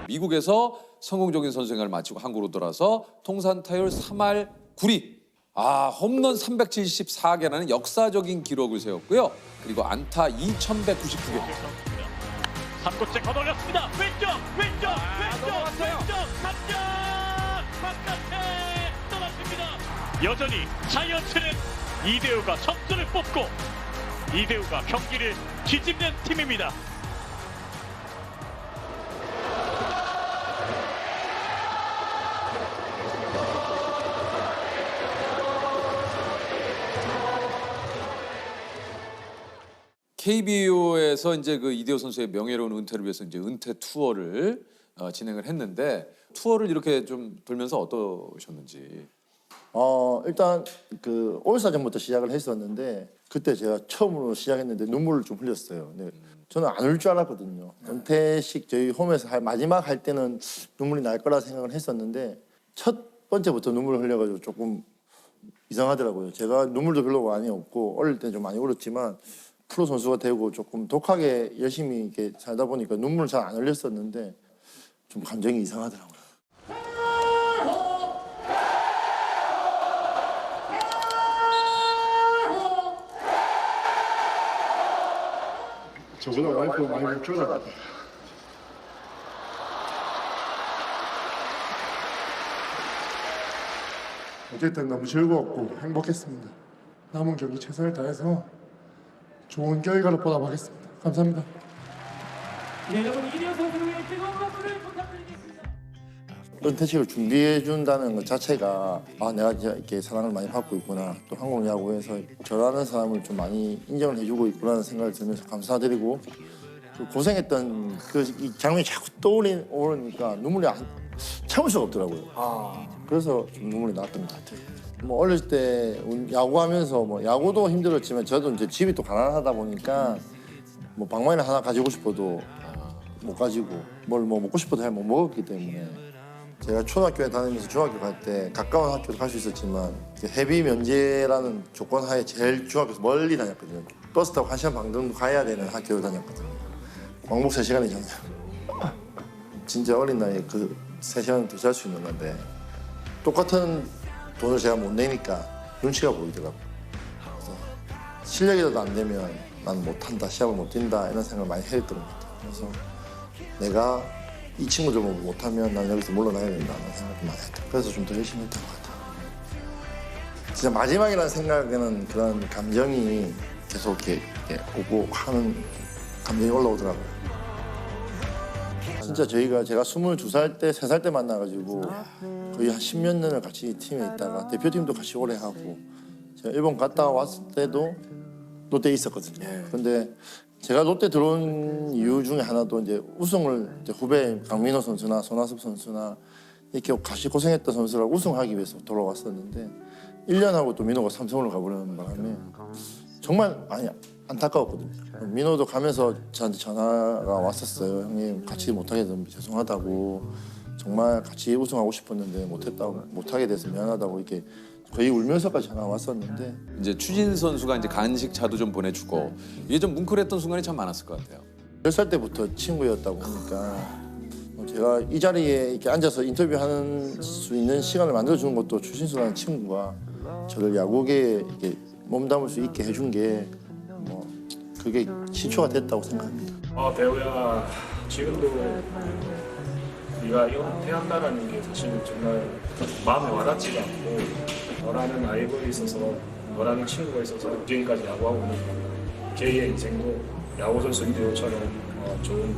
미국에서 성공적인 선수 생활을 마치고 한국으로 돌아서 통산 타율 3할 9리. 홈런 374개라는 역사적인 기록을 세웠고요. 그리고 안타 2,199개. 3구째 걷어올렸습니다. 왼쪽 3점 바깥에 떨어집니다. 여전히 자이언츠는 이대호가 점수를 뽑고 이대호가 경기를 뒤집는 팀입니다. KBO에서 이제 그 이대호 선수의 명예로운 은퇴를 위해서 이제 은퇴 투어를 진행을 했는데 투어를 이렇게 좀 돌면서 어떠셨는지. 일단 그 올스타전부터 시작을 했었는데 그때 제가 처음으로 시작했는데 눈물을 좀 흘렸어요. 근데 저는 안 울 줄 알았거든요. 은퇴식 저희 홈에서 마지막 할 때는 눈물이 날 거라 생각을 했었는데 첫 번째부터 눈물을 흘려가지고 조금 이상하더라고요. 제가 눈물도 별로 많이 없고 어릴 때 좀 많이 울었지만 프로 선수가 되고 조금 독하게 열심히 이렇게 살다 보니까 눈물을 잘 안 흘렸었는데 좀 감정이 이상하더라고요. 저보다 와이프 많이 못 쫄아다. 어쨌든 너무 즐거웠고 행복했습니다. 남은 경기 최선을 다해서 좋은 결과를 보답하겠습니다. 감사합니다. 네, 여러분 이대호 선수를 위해 뜨거운 박수를 부탁드리겠습니다. 은퇴식을 준비해 준다는 것 자체가 내가 진짜 이렇게 사랑을 많이 받고 있구나. 또 한국 야구에서 저라는 사람을 좀 많이 인정을 해주고 있구나라는 생각을 들면서 감사드리고 그 고생했던 이 장면이 자꾸 떠오르니까 눈물이 참을 수가 없더라고요. 그래서 좀 눈물이 나왔던 것 같아요. 뭐 어릴 때 야구하면서 뭐 야구도 힘들었지만 저도 이제 집이 또 가난하다 보니까 뭐 방망이를 하나 가지고 싶어도 못 가지고 뭘 뭐 먹고 싶어도 잘 못 먹었기 때문에 제가 초등학교에 다니면서 중학교 갈 때 가까운 학교도 갈 수 있었지만 해비 면제라는 조건 하에 제일 중학교에서 멀리 다녔거든요. 버스 타고 1시간 반 정도 가야 되는 학교를 다녔거든요. 왕복 3시간이잖아요. 진짜 어린 나이에 그 3시간 더 잘 수 있는 건데 똑같은 돈을 제가 못 내니까 눈치가 보이더라고요. 그래서 실력이라도 안 되면 난 못한다, 시합을 못 뛴다 이런 생각을 많이 했던 것 같아요. 그래서 내가 이 친구들 못하면 난 여기서 물러나야 된다는 생각을 많이 했다. 그래서 좀 더 열심히 했던 것 같아요. 진짜 마지막이라는 생각에는 그런 감정이 계속 이렇게 오고 하는 감정이 올라오더라고요. 진짜 제가 22살 때, 3살 때 만나가지고 거의 한 10몇 년을 같이 팀에 있다가 대표팀도 같이 오래 하고 제가 일본 갔다 왔을 때도 롯데에 있었거든요. 근데 제가 롯데 들어온 이유 중에 하나도 이제 우승을 이제 후배 강민호 선수나 손아섭 선수나 이렇게 같이 고생했던 선수랑 우승하기 위해서 돌아왔었는데 1년 하고 또 민호가 삼성으로 가버리는 바람에 정말 많이 안타까웠거든요. 민호도 가면서 저한테 전화가 왔었어요. 형님 같이 못하게 돼서 죄송하다고, 정말 같이 우승하고 싶었는데 못하게 돼서 미안하다고 이렇게 거의 울면서까지 전화 왔었는데, 이제 추진 선수가 이제 간식차도 좀 보내주고 이게 좀 뭉클했던 순간이 참 많았을 것 같아요. 10살 때부터 친구였다고 하니까 제가 이 자리에 이렇게 앉아서 인터뷰하는 수 있는 시간을 만들어주는 것도 추신수라는 친구가 저를 야구계에 이렇게 몸담을 수 있게 해준 게 뭐 그게 시초가 됐다고 생각합니다. 대호야, 지금도 네가 은퇴한다라는 게 사실 정말 마음에 와닿지가 않고, 너라는 아이돌이 있어서, 너라는 친구가 있어서 지금까지 야구하고 있는 거야. 제2의 인생도 야구 선수 이대호처럼 좋은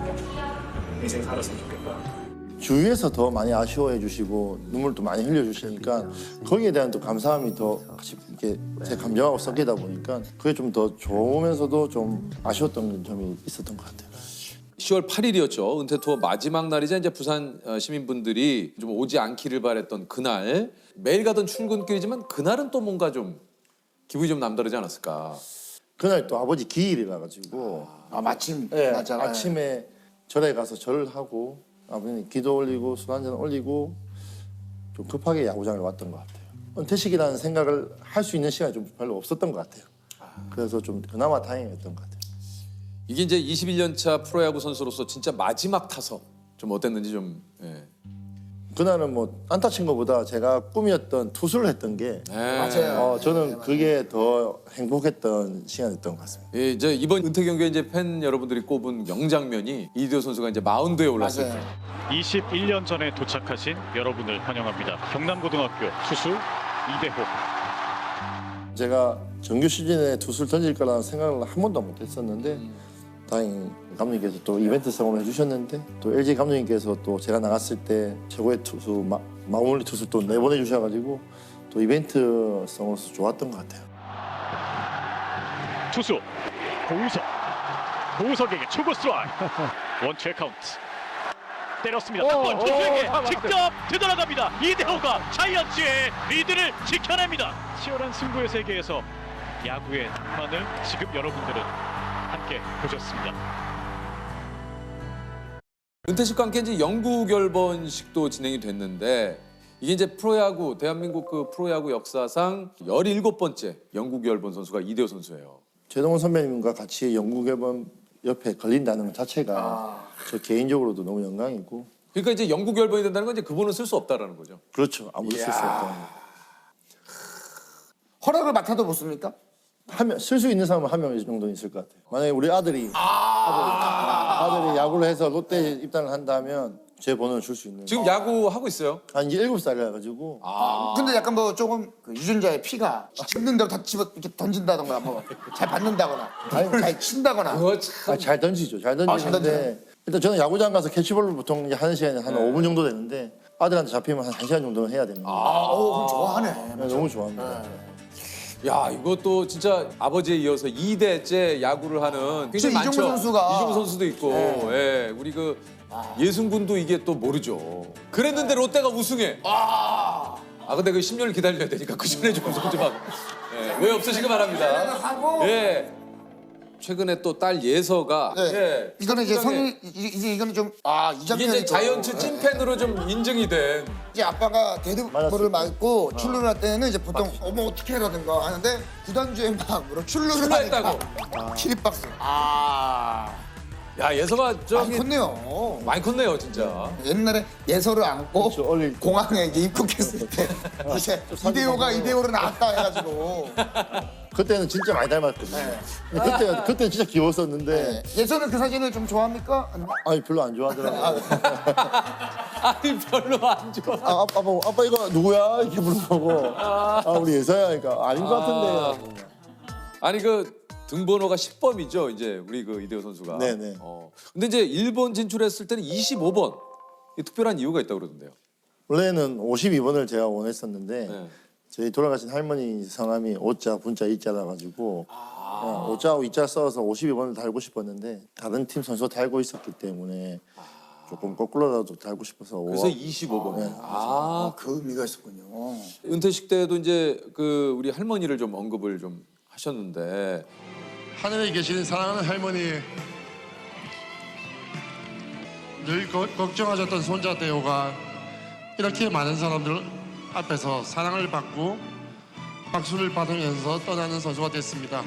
인생 살았으면 좋겠다. 주위에서 더 많이 아쉬워해 주시고 눈물도 많이 흘려주시니까 거기에 대한 또 감사함이 더 같이 이렇게 제 감정하고 섞이다 보니까 그게 좀 더 좋으면서도 좀 아쉬웠던 점이 있었던 것 같아요. 10월 8일이었죠. 은퇴 투어 마지막 날이자 이제 부산 시민분들이 좀 오지 않기를 바랬던 그날, 매일 가던 출근길이지만 그날은 또 뭔가 좀 기분이 좀 남다르지 않았을까. 그날 또 아버지 기일이라 가지고 마침 네, 맞잖아요. 아침에 절에 가서 절을 하고 아버님 기도 올리고 술 한잔 올리고 좀 급하게 야구장을 왔던 것 같아요. 은퇴식이라는 생각을 할 수 있는 시간이 좀 별로 없었던 것 같아요. 그래서 좀 그나마 다행이었던 것 같아요. 이게 이제 21년 차 프로야구 선수로서 진짜 마지막 타석 좀 어땠는지 좀. 예. 그날은 뭐 안타 친 것보다 제가 꿈이었던 투수를 했던 게 맞아요. 저는 그게 더 행복했던 시간이었던 것 같습니다. 예, 이제 이번 은퇴 경기에 이제 팬 여러분들이 꼽은 명장면이 이대호 선수가 이제 마운드에 올랐을 때. 21년 전에 도착하신 여러분을 환영합니다. 경남고등학교 투수 이대호. 제가 정규 시즌에 투수를 던질 거라는 생각을 한 번도 못 했었는데 다행히 감독님께서 또 이벤트 성을 해주셨는데 또 LG 감독님께서 또 제가 나갔을 때 최고의 투수 마무리 투수 또 내보내 주셔가지고 또 이벤트 성으로서 좋았던 것 같아요. 투수 고우석에게 초구 스트라이크. 원투의 카운트. 때렸습니다. 한번 투수에게 직접 되돌아갑니다. 이대호가 자이언츠의 리드를 지켜냅니다. 치열한 승부의 세계에서 야구의 낭만을 지금 여러분들은 함께 보셨습니다. 은퇴식과 함께 이제 영구 결번식도 진행이 됐는데 이게 이제 프로야구 대한민국 그 프로야구 역사상 17번째 영구 결번 선수가 이대호 선수예요. 최동원 선배님과 같이 영구 결번 옆에 걸린다는 것 자체가 저 개인적으로도 너무 영광이고. 그러니까 이제 영구 결번이 된다는 건 이제 그분은 쓸 수 없다라는 거죠. 그렇죠. 아무도 쓸 수 없다. 허락을 맡아도 못 씁니까? 쓸 수 있는 사람은 한 명 정도 있을 것 같아요. 만약에 우리 아들이 야구를 해서 롯데 입단을 한다면 제 번호를 줄 수 있는. 지금 야구 하고 있어요? 이제 7살이라 가지고. 근데 약간 뭐 조금 그 유전자의 피가 짚는 대로 다 집어 이렇게 던진다던가 뭐 잘 받는다거나 잘 친다거나. 잘 던지죠. 잘 던지는데 일단 저는 야구장 가서 캐치볼을 보통 이제 하는 시간이 한 5분 정도 되는데 아들한테 잡히면 한 1시간 정도는 해야 됩니다. 그럼 좋아하네. 네, 너무 좋아합니다. 야, 이것도 진짜 아버지에 이어서 2대째 야구를 하는 굉장히 많죠. 이종우 선수가. 이종우 선수도 있고, 예, 우리 그 예순군도 이게 또 모르죠. 그랬는데 롯데가 우승해. 근데 그 10년을 기다려야 되니까 그 전에 좀 우승 좀 하고. 예, 왜 없으시기 바랍니다. 예. 최근에 또 딸 예서가 예, 이거는 이제 이거는 좀 이 장면이 이게 이제 자이언츠 찐팬으로 좀 인증이 된. 이제 아빠가 데드볼을 맞고 출루를 할 때는 이제 보통 어머 어떻게 해라든가 하는데 구단주의 마음으로 출루를 하니까 키리박스. 야, 예서가 많이 컸네요. 많이 컸네요, 진짜. 옛날에 예서를 안고 공항에 이제 입국했을 때 이제 이대호를 낳았다 해가지고 그때는 진짜 많이 닮았거든요. 그때는 진짜 귀여웠었는데. 예서는 그 사진을 좀 좋아합니까? 아니 별로 안 좋아하더라고요. 아니 별로 안 좋아. 아빠 이거 누구야? 이렇게 물어보고 우리 예서야 하니까 아닌 것 같은데. 아니 그 등번호가 10번이죠, 이제 우리 그 이대호 선수가. 네네. 근데 이제 일본 진출했을 때는 25번. 특별한 이유가 있다고 그러던데요. 원래는 52번을 제가 원했었는데 저희 돌아가신 할머니 성함이 오자, 분자, 이자라 가지고 5자하고 2자 써서 52번을 달고 싶었는데 다른 팀 선수가 달고 있었기 때문에 조금 거꾸로라도 달고 싶어서 그래서 25번. 네. 그 의미가 있었군요. 은퇴식 때도 이제 그 우리 할머니를 좀 언급을 좀 하셨는데 하늘에 계시는 사랑하는 할머니, 늘 걱정하셨던 손자 대호가 이렇게 많은 사람들 앞에서 사랑을 받고 박수를 받으면서 떠나는 선수가 됐습니다.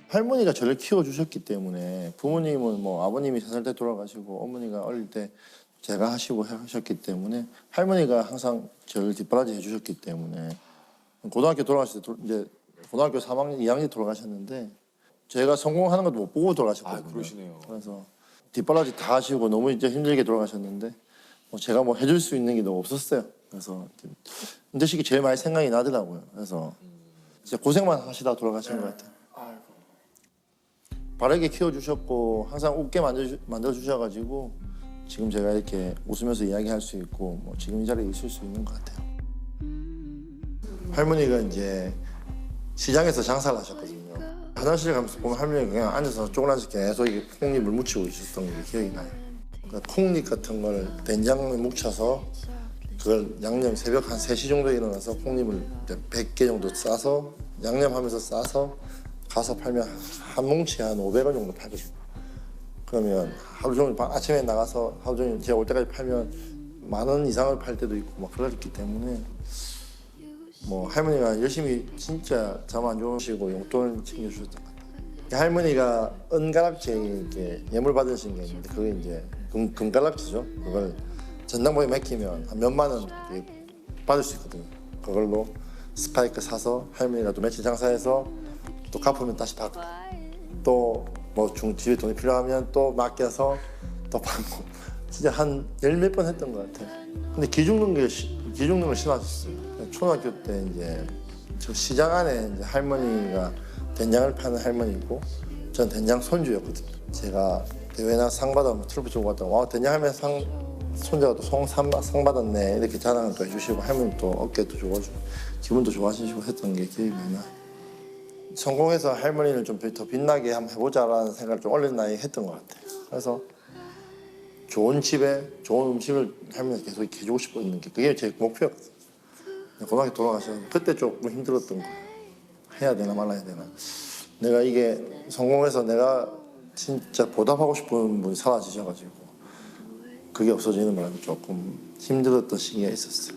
할머니가 저를 키워주셨기 때문에 부모님은 뭐 아버님이 3살 때 돌아가시고 어머니가 어릴 때 제가 하시고 하셨기 때문에 할머니가 항상 저를 뒷바라지 해주셨기 때문에 고등학교 돌아가실 때 이제 고등학교 3학년, 2학년 돌아가셨는데 제가 성공하는 것도 못 보고 돌아가셨거든요. 그러시네요. 그래서 뒷바라지 다 하시고 너무 이제 힘들게 돌아가셨는데 뭐 제가 뭐 해줄 수 있는 게 너무 없었어요. 그래서 은퇴식이 제일 많이 생각이 나더라고요. 그래서 진짜 고생만 하시다 돌아가신 것 같아요. 바르게 키워주셨고 항상 웃게 만들어주셔가지고 지금 제가 이렇게 웃으면서 이야기할 수 있고 뭐 지금 이 자리에 있을 수 있는 것 같아요. 할머니가 이제 시장에서 장사를 하셨거든요. 화장실 가면서 보면 할머니가 그냥 앉아서 쪼그라서 계속 이렇게 콩잎을 묻히고 있었던 게 기억이 나요. 그러니까 콩잎 같은 걸 된장에 묻혀서 그걸 양념 새벽 한 3시 정도에 일어나서 콩잎을 100개 정도 싸서 양념하면서 싸서 가서 팔면 한 뭉치에 한 500원 정도 팔거든요. 그러면 하루 종일 아침에 나가서 하루 종일 제가 올 때까지 팔면 10,000원 이상을 팔 때도 있고 막 그랬기 때문에 뭐 할머니가 열심히 진짜 잠 안 주무시고 용돈을 챙겨주셨던 것 같아요. 할머니가 은가락지에 이렇게 예물 받으신 게 있는데 그게 이제 금가락지죠. 그걸 전당포에 맡기면 한 몇만 원 받을 수 있거든요. 그걸로 스파이크 사서 할머니가 또 며칠 장사해서 또 갚으면 다시 받고 또 뭐 집에 돈이 필요하면 또 맡겨서 또 받고 진짜 한 10몇 번 했던 것 같아요. 근데 기중능을 신하셨어요. 초등학교 때 이제 저 시장 안에 이제 할머니가 된장을 파는 할머니고 전 된장 손주였거든요. 제가 대회나 상 받아면 트로피 주고 갔다가 와 된장 할머니 손자가 또 상 받았네 이렇게 자랑을 또 해주시고 할머니 또 어깨도 좋아주고 기분도 좋아하시고 했던 게 기억이 많이 나요. 성공해서 할머니를 좀 더 빛나게 한번 해보자라는 생각을 좀 어린 나이에 했던 것 같아요. 그래서 좋은 집에 좋은 음식을 할머니한테 계속 해주고 싶었는 게 그게 제 목표였거든요. 고등학교 돌아가셔서 그때 조금 힘들었던 거예요. 해야 되나 말아야 되나. 내가 이게 성공해서 내가 진짜 보답하고 싶은 분이 사라지셔가지고 그게 없어지는 바람에 조금 힘들었던 시기가 있었어요.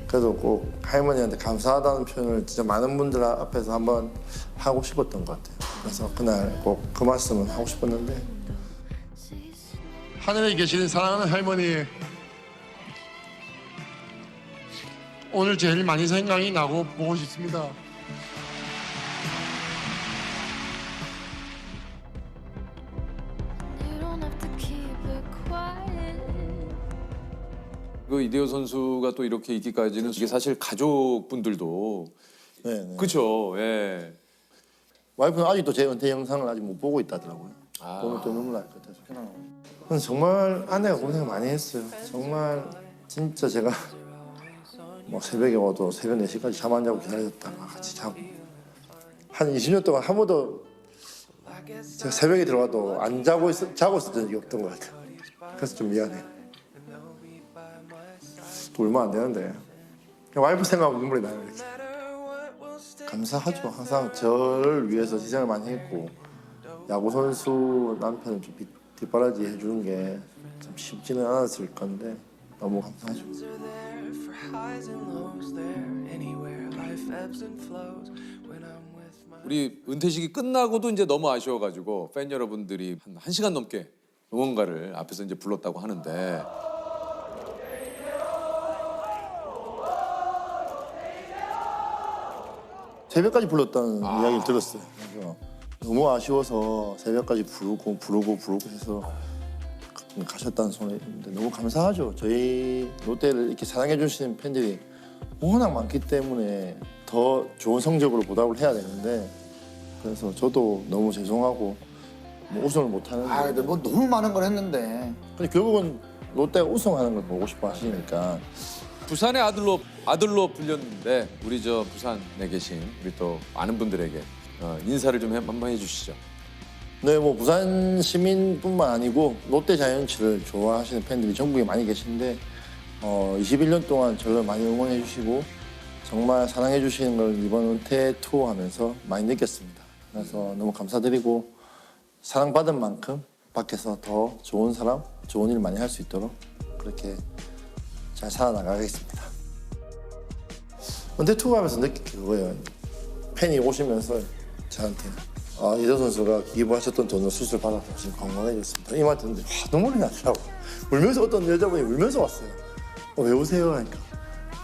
그래도 꼭 할머니한테 감사하다는 표현을 진짜 많은 분들 앞에서 한번 하고 싶었던 것 같아요. 그래서 그날 꼭 그 말씀을 하고 싶었는데 하늘에 계시는 사랑하는 할머니, 오늘 제일 많이 생각이 나고 보고 싶습니다. 그 이대호 선수가 또 이렇게 있기까지는 이게 사실 가족분들도 네. 그렇죠. 예. 와이프는 아직도 제 은퇴 영상을 아직 못 보고 있다더라고요. 보면 또 눈물 날 것 같아서. 근데 정말 아내가 고생 많이 했어요. 정말 진짜 제가 뭐 새벽에 와도 새벽 4시까지 잠 안 자고 기다렸다가 같이 자고 한 20년 동안 한 번도 제가 새벽에 들어가도 안 자고 자고 있었던 적이 없던 것 같아요. 그래서 좀 미안해요. 또 얼마 안 되는데 와이프 생각하면 눈물이 나요. 이렇게. 감사하죠. 항상 저를 위해서 희생을 많이 했고 야구 선수 남편을 좀 뒷바라지 해주는 게 참 쉽지는 않았을 건데 너무 감사하죠. 우리 은퇴식이 끝나고도 이제 너무 아쉬워가지고 팬 여러분들이 한 1시간 넘게 응원가를 앞에서 이제 불렀다고 하는데 새벽까지 불렀다는 이야기를 들었어요. 그래서 너무 아쉬워서 새벽까지 부르고 해서 가셨다는 소리인데 너무 감사하죠. 저희 롯데를 이렇게 사랑해 주시는 팬들이 워낙 많기 때문에 더 좋은 성적으로 보답을 해야 되는데 그래서 저도 너무 죄송하고 뭐 우승을 못하는. 근데 뭐 너무 많은 걸 했는데. 근데 결국은 롯데가 우승하는 걸 보고 싶어 하시니까. 부산의 아들로 불렸는데 우리 저 부산에 계신 우리 또 많은 분들에게 인사를 좀 한번 해주시죠. 네, 뭐 부산 시민뿐만 아니고 롯데 자이언츠를 좋아하시는 팬들이 전국에 많이 계신데 21년 동안 저를 많이 응원해 주시고 정말 사랑해 주시는 걸 이번 은퇴 투어 하면서 많이 느꼈습니다. 그래서 너무 감사드리고 사랑받은 만큼 밖에서 더 좋은 사람, 좋은 일 많이 할 수 있도록 그렇게 잘 살아나가겠습니다. 은퇴 투어 하면서 느낀 게 그거예요. 팬이 오시면서 저한테 이대호 선수가 기부하셨던 돈으로 수술 받아서 지금 건강해졌습니다. 이 말 듣는데 눈물이 나더라고. 울면서 어떤 여자분이 울면서 왔어요. 왜 오세요? 하니까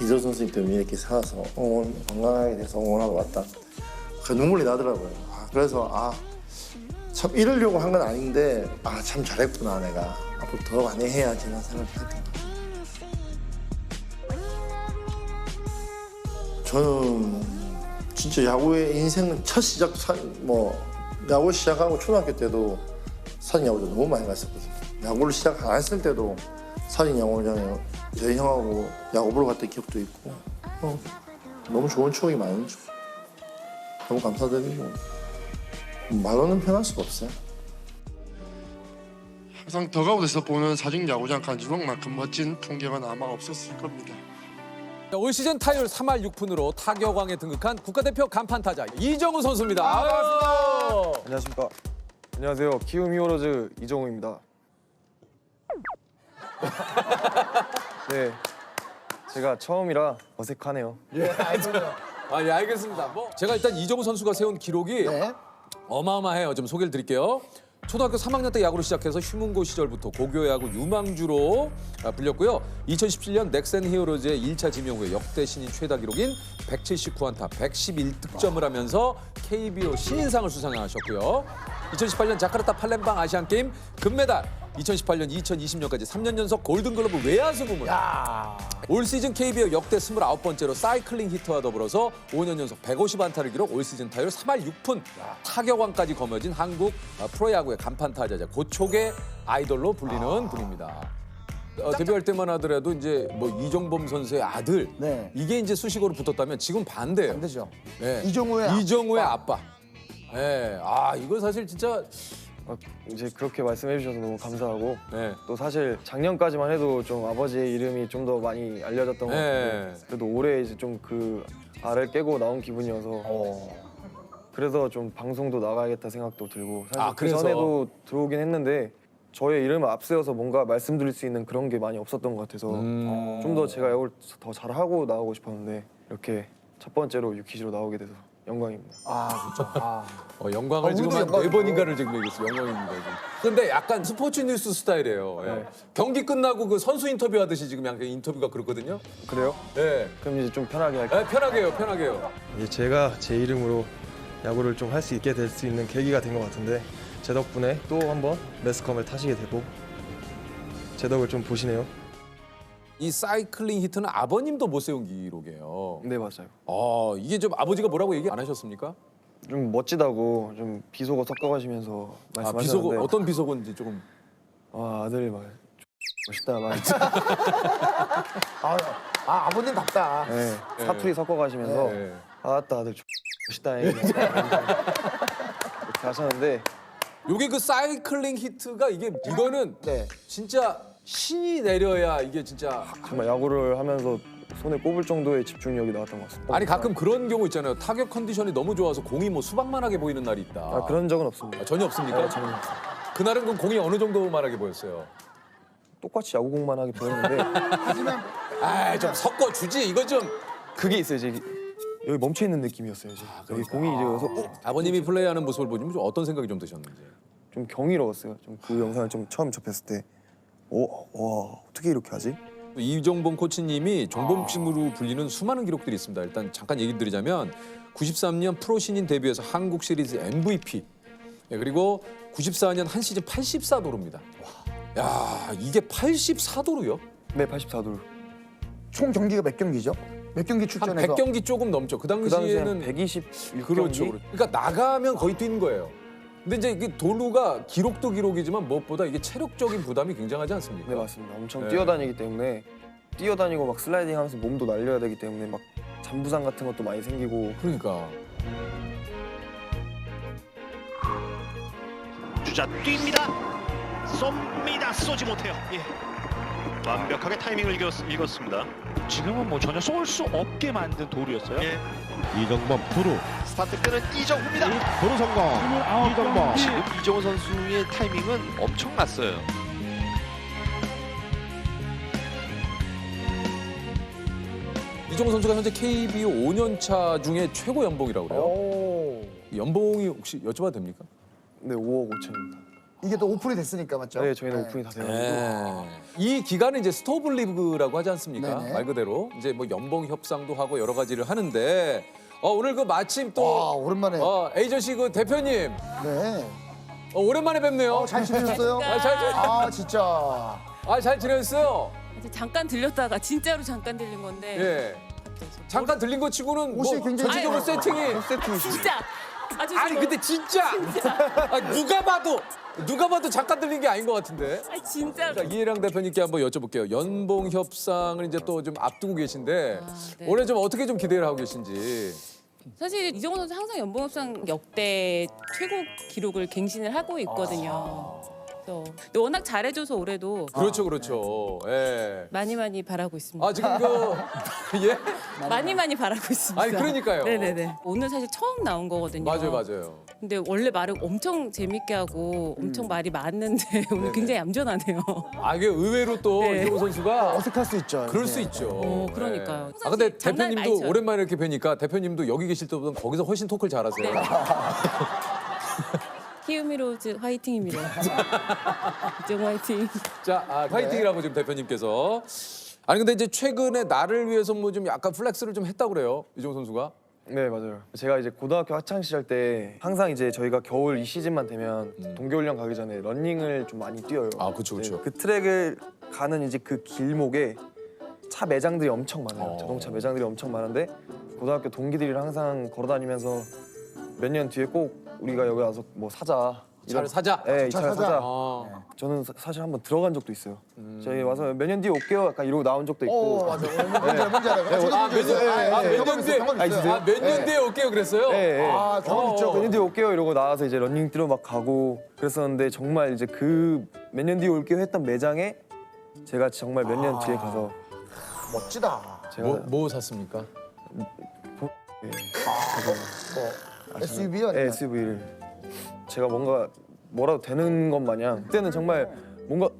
이대호 선수님 때문에 이렇게 살아서 건강하게 돼서 응원하러 왔다. 눈물이 나더라고요. 그래서 참 이러려고 한 건 아닌데 참 잘했구나 내가. 앞으로 더 많이 해야지 라는 생각을 했던 것 같아요. 저는 진짜 야구의 인생은 첫 시작 야구 시작하고 초등학교 때도 사진 야구장 너무 많이 갔었거든요. 야구를 시작 안 했을 때도 사진 야구장에 저희 형하고 야구 보러 갔던 기억도 있고 너무 좋은 추억이 많죠. 너무 감사드리고 말로는 표현할 수가 없어요. 항상 더가웃에서 보는 사직 야구장 간주동만큼 멋진 풍경은 아마 없었을 겁니다. 올 시즌 타율 3할 6푼으로 타격왕에 등극한 국가대표 간판 타자 이정우 선수입니다. 반갑습니다. 안녕하십니까. 안녕하세요. 키움 히어로즈 이정우입니다. 네, 제가 처음이라 어색하네요. 예, 알겠습니다. 예, 알겠습니다. 제가 일단 이정우 선수가 세운 기록이 어마어마해요. 좀 소개를 드릴게요. 초등학교 3학년 때 야구를 시작해서 휴문고 시절부터 고교 야구 유망주로 불렸고요. 2017년 넥센 히어로즈의 1차 지명 후에 역대 신인 최다 기록인 179안타, 111득점을 하면서 KBO 신인상을 수상하셨고요. 2018년 자카르타 팔렘방 아시안게임 금메달, 2018년, 2020년까지 3년 연속 골든글러브 외야수 부문. 올 시즌 KBO 역대 29번째로 사이클링 히트와 더불어서 5년 연속 150안타를 기록, 올 시즌 타율 3할 6푼, 타격왕까지 거머쥔 한국 프로야구의 간판 타자자 고촉의 아이돌로 불리는 분입니다. 데뷔할 때만 하더라도 이제 이종범 선수의 아들 이게 이제 수식어로 붙었다면 지금 반대예요. 반대죠. 네. 이종우의 아빠. 네. 이거 사실 진짜 이제 그렇게 말씀해 주셔서 너무 감사하고 또 사실 작년까지만 해도 좀 아버지의 이름이 좀 더 많이 알려졌던 것 같은데 그래도 올해 이제 좀 그 알을 깨고 나온 기분이어서 그래서 좀 방송도 나가야겠다 생각도 들고 사실 그 전에도 들어오긴 했는데 저의 이름을 앞세워서 뭔가 말씀드릴 수 있는 그런 게 많이 없었던 것 같아서 좀 더 제가 야구를 더 잘하고 나오고 싶었는데 이렇게 첫 번째로 유키즈로 나오게 돼서 영광입니다. 진짜. 영광을 지금 한 4번인가를 지금 얘기했어요. 영광입니다. 지금. 근데 약간 스포츠 뉴스 스타일이에요. 경기 끝나고 그 선수 인터뷰 하듯이 지금 약간 인터뷰가 그렇거든요. 그래요? 네. 그럼 이제 좀 편하게 할게요. 편하게요. 이제 제가 제 이름으로 야구를 좀 할 수 있게 될 수 있는 계기가 된 것 같은데 제 덕분에 또 한번 매스컴을 타시게 되고 제 덕을 좀 보시네요. 이 사이클링 히트는 아버님도 못 세운 기록이에요. 네, 맞아요. 이게 좀 아버지가 뭐라고 얘기 안 하셨습니까? 좀 멋지다고 좀 비속어 섞어가시면서 말씀하셨는데 어떤 비속어인지 조금. 아들 막 멋있다 막 아버님답다. 네, 사투리 섞어가시면서 아따 아들 멋있다 이렇게 하셨는데 요게 그 사이클링 히트가 이거는 진짜 신이 내려야 이게 진짜 정말 야구를 하면서 손에 꼽을 정도의 집중력이 나왔던 것 같습니다. 아니 가끔 그런 경우 있잖아요. 타격 컨디션이 너무 좋아서 공이 수박만하게 보이는 날이 있다. 그런 적은 없습니다. 전혀 없습니까? 네, 전혀 없습니다. 그날은 그럼 공이 어느 정도만하게 보였어요? 똑같이 야구공만하게 보였는데 하지만 좀 섞어주지 이거 좀. 그게 있어요. 이제 여기 멈춰 있는 느낌이었어요. 이제 여기 공이 이제 여기서 아버님이 플레이하는 모습을 보시면 좀 어떤 생각이 좀 드셨는지. 좀 경이로웠어요. 좀 그 영상을 좀 처음 접했을 때 와 어떻게 이렇게 하지? 이종범 코치님이 종범심으로 불리는 수많은 기록들이 있습니다. 일단 잠깐 얘기 드리자면 93년 프로 신인 데뷔해서 한국 시리즈 MVP 그리고 94년 한 시즌 84도루입니다. 야 이게 84도루요? 네, 84도루. 총 경기가 몇 경기죠? 몇 경기 출전해서? 한 100경기 조금 넘죠. 그 당시에는 120경기? 그렇죠. 그러니까 나가면 거의 뛰는 거예요. 근데 이제 이게 도루가 기록도 기록이지만 무엇보다 이게 체력적인 부담이 굉장하지 않습니까? 네, 맞습니다. 엄청 뛰어다니기 때문에 뛰어다니고 막 슬라이딩하면서 몸도 날려야 되기 때문에 막 잔부상 같은 것도 많이 생기고. 그러니까. 주자 뜁니다. 쏩니다. 쏘지 못해요. 예. 완벽하게 타이밍을 읽었습니다. 지금은 뭐 전혀 쏠 수 없게 만든 도루였어요. 예. 이정범 도루. 스타트 끄는 이정후입니다. 도루 성공. 이정범. 지금 이정후 선수의 타이밍은 엄청났어요. 이정우 선수가 현재 KBO 5년 차 중에 최고 연봉이라고 그래요. 연봉이 혹시 여쭤봐도 됩니까? 네, 5억 5천입니다. 이게 또 오픈이 됐으니까 맞죠? 네, 저희는 오픈이 다 돼가지고. 이 기간은 이제 스토브 리그라고 하지 않습니까? 네네. 말 그대로 이제 뭐 연봉 협상도 하고 여러 가지를 하는데 오늘 그 마침 또 오랜만에 에이전시 그 대표님 네. 오랜만에 뵙네요. 잘 지내셨어요? 잘 진짜. 잘 지냈어요? 잠깐 들렸다가 진짜로 잠깐 들린 건데. 예. 잠깐 들린 거 치고는 옷이 뭐 굉장히 전체적으로 세팅이 진짜. 아니 근데 진짜 누가 봐도 잠깐 들린 게 아닌 것 같은데. 진짜. 자, 이해랑 대표님께 한번 여쭤볼게요. 연봉 협상을 이제 또 좀 앞두고 계신데 네. 올해 좀 어떻게 좀 기대를 하고 계신지. 사실 이정우 선수 항상 연봉 협상 역대 최고 기록을 갱신을 하고 있거든요. 그래서 근데 워낙 잘해줘서 올해도 그렇죠. 예. 많이 바라고 있습니다. 지금 예? 많이 바라고 있습니다. 아니, 그러니까요. 네네네. 오늘 사실 처음 나온 거거든요. 맞아요. 근데 원래 말을 엄청 재밌게 하고 엄청 말이 많는데 오늘 굉장히 얌전하네요. 이게 의외로 또 네. 이정우 선수가 어색할 수 있죠. 그럴 수 있죠. 그러니까요. 네. 근데 장난 많이 대표님도 쳐요. 오랜만에 이렇게 뵈니까 대표님도 여기 계실 때보다 거기서 훨씬 토크를 잘하세요. 네. 키우미로즈 화이팅입니다. 이정우 화이팅. 자, 화이팅이라고 지금 대표님께서. 아니 근데 이제 최근에 나를 위해서 뭐 좀 약간 플렉스를 좀 했다고 그래요. 이정우 선수가. 네, 맞아요. 제가 이제 고등학교 학창 시절 때 항상 이제 저희가 겨울 이 시즌만 되면 동계훈련 가기 전에 러닝을 좀 많이 뛰어요. 그렇죠. 그 트랙을 가는 이제 그 길목에 차 매장들이 엄청 많아요. 자동차 매장들이 엄청 많은데 고등학교 동기들이랑 항상 걸어다니면서 몇 년 뒤에 꼭 우리가 여기 와서 뭐 사자. 차를 사자? 네, 이 차 차를 사자. 사자. 저는 사실 한번 들어간 적도 있어요. 저희 와서 몇 년 뒤에 올게요. 약간 이러고 나온 적도 있고. 맞아. 뭔지 알아요. 몇 년 뒤에 올게요 그랬어요? 네. 경험 있죠. 몇 년 뒤에 올게요 이러고 나와서 이제 러닝 뛰러 막 가고 그랬었는데 정말 이제 그 몇 년 뒤에 올게요 했던 매장에 제가 정말 몇 년 뒤에 가서 멋지다. 제가 뭐 샀습니까? SUV요? 네, SUV를 제가 뭐라도 되는 것 마냥 그때는 정말 뭔가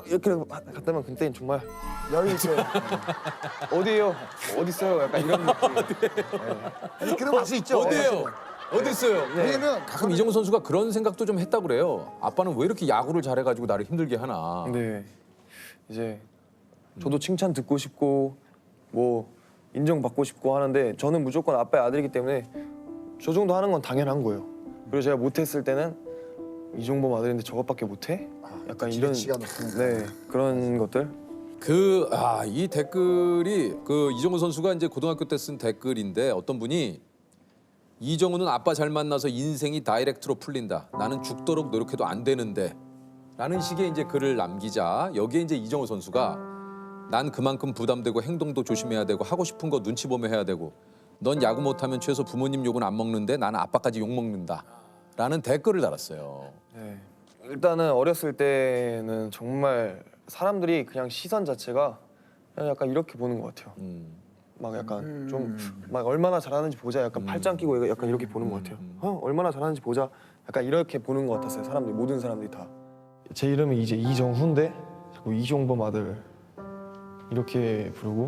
이렇게 갔다면 그때는 정말 여유 있어요. 어디에요? 어디 있어요? 약간 이런 느낌. 그런 맛이 있죠. 어디에요? 어디 있어요? 왜냐면 가끔 이정우 선수가 그런 생각도 좀 했다고 그래요. 아빠는 왜 이렇게 야구를 잘해가지고 나를 힘들게 하나. 네. 이제 저도 칭찬 듣고 싶고 뭐 인정받고 싶고 하는데 저는 무조건 아빠의 아들이기 때문에 저 정도 하는 건 당연한 거예요. 그리고 제가 못했을 때는 이종범 아들인데 저것밖에 못해? 약간 이런 네 그런 것들. 이 댓글이 이정우 선수가 이제 고등학교 때 쓴 댓글인데 어떤 분이 이정우는 아빠 잘 만나서 인생이 다이렉트로 풀린다. 나는 죽도록 노력해도 안 되는데. 라는 식의 이제 글을 남기자 여기에 이제 이정우 선수가 난 그만큼 부담되고 행동도 조심해야 되고 하고 싶은 거 눈치 보며 해야 되고 넌 야구 못하면 최소 부모님 욕은 안 먹는데 나는 아빠까지 욕 먹는다. 라는 댓글을 달았어요. 네. 일단은 어렸을 때는 정말 사람들이 그냥 시선 자체가 그냥 약간 이렇게 보는 것 같아요. 막 약간 좀 막 얼마나 잘하는지 보자. 약간 팔짱 끼고 약간 이렇게 보는 것 같아요. 얼마나 잘하는지 보자. 약간 이렇게 보는 것 같았어요. 사람들이 모든 사람들이 다. 제 이름이 이제 이정훈데 자꾸 이종범 아들 이렇게 부르고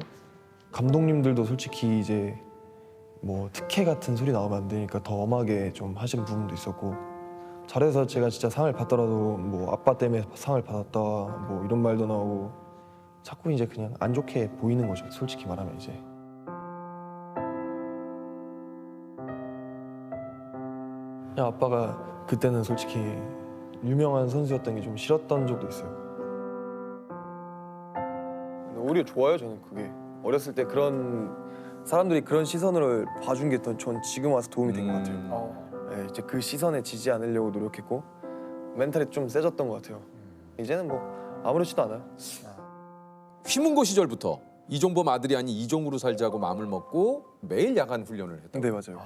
감독님들도 솔직히 이제 뭐 특혜 같은 소리 나오면 안 되니까 더 엄하게 좀 하신 부분도 있었고 잘해서 제가 진짜 상을 받더라도 뭐 아빠 때문에 상을 받았다 뭐 이런 말도 나오고 자꾸 이제 그냥 안 좋게 보이는 거죠. 솔직히 말하면 이제. 그냥 아빠가 그때는 솔직히 유명한 선수였던 게 좀 싫었던 적도 있어요. 근데 오히려 좋아요 저는 그게. 어렸을 때 그런 사람들이 그런 시선으로 봐준 게 전 지금 와서 도움이 된 것 같아요. 네, 이제 그 시선에 지지 않으려고 노력했고 멘탈이 좀 세졌던 것 같아요. 이제는 뭐 아무렇지도 않아요. 휘문고 시절부터 이종범 아들이 아닌 이종으로 살자고 마음을 먹고 매일 야간 훈련을 했다. 네, 맞아요.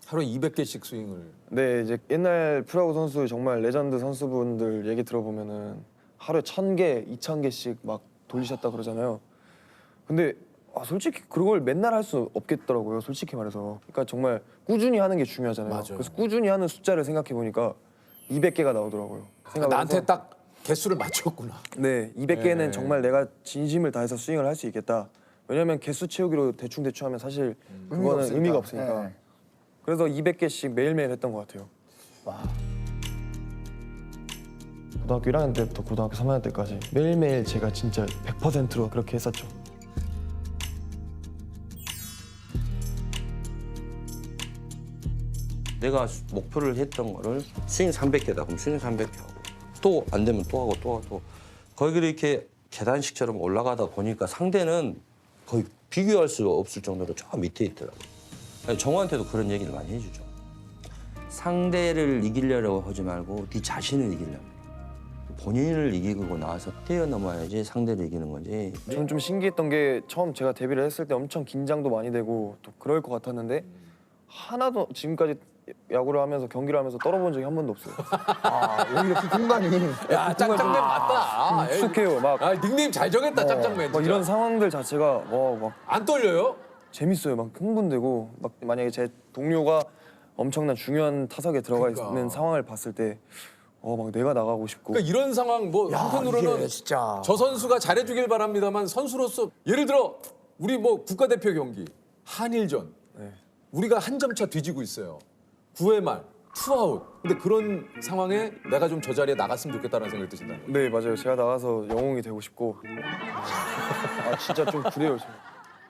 하루에 200개씩 스윙을. 네, 이제 옛날 프로야구 선수 정말 레전드 선수분들 얘기 들어보면은 하루에 1000개, 2000개씩 막 돌리셨다 그러잖아요. 근데 솔직히 그걸 맨날 할 수 없겠더라고요. 솔직히 말해서. 그러니까 정말 꾸준히 하는 게 중요하잖아요. 맞아요. 그래서 꾸준히 하는 숫자를 생각해 보니까 200개가 나오더라고요. 나한테 딱 개수를 맞췄구나. 네, 200개는 네. 정말 내가 진심을 다해서 스윙을 할 수 있겠다. 왜냐면 개수 채우기로 대충 하면 사실 그거는 의미가 없으니까. 네. 그래서 200개씩 매일매일 했던 것 같아요. 고등학교 1학년 때부터 고등학교 3학년 때까지 매일매일 제가 진짜 100%로 그렇게 했었죠. 내가 목표를 했던 거를 스윙 300개다 그럼 스윙 300개 하고 또 안 되면 또 하고 또 하고 거기를 이렇게 계단식처럼 올라가다 보니까 상대는 거의 비교할 수 없을 정도로 저 밑에 있더라고요. 정우한테도 그런 얘기를 많이 해주죠. 상대를 이기려고 하지 말고 네 자신을 이기려고. 본인을 이기고 나와서 뛰어넘어야지 상대를 이기는 거지. 저는 좀 신기했던 게 처음 제가 데뷔를 했을 때 엄청 긴장도 많이 되고 또 그럴 것 같았는데 하나도 지금까지 야구를 하면서 경기를 하면서 떨어본 적이 한 번도 없어요. 오히려 그 공간이. 야, 짱짱맨 맞다. 익숙해요. 막 닉네임 잘 정했다, 짱짱맨. 막 이런 상황들 자체가 막 안 떨려요? 재밌어요. 막 흥분되고 막 만약에 제 동료가 엄청난 중요한 타석에 들어가 있는 상황을 봤을 때 막 내가 나가고 싶고. 그러니까 이런 상황 뭐 야, 한편으로는 이게 진짜. 저 선수가 잘해주길 바랍니다만 선수로서 예를 들어 우리 뭐 국가대표 경기 한일전 우리가 한 점 차 뒤지고 있어요. 9회 말 투아웃. 근데 그런 상황에 내가 좀 저 자리에 나갔으면 좋겠다는 생각이 드신다는 거예요. 네, 맞아요. 제가 나가서 영웅이 되고 싶고. 진짜 좀 그래요.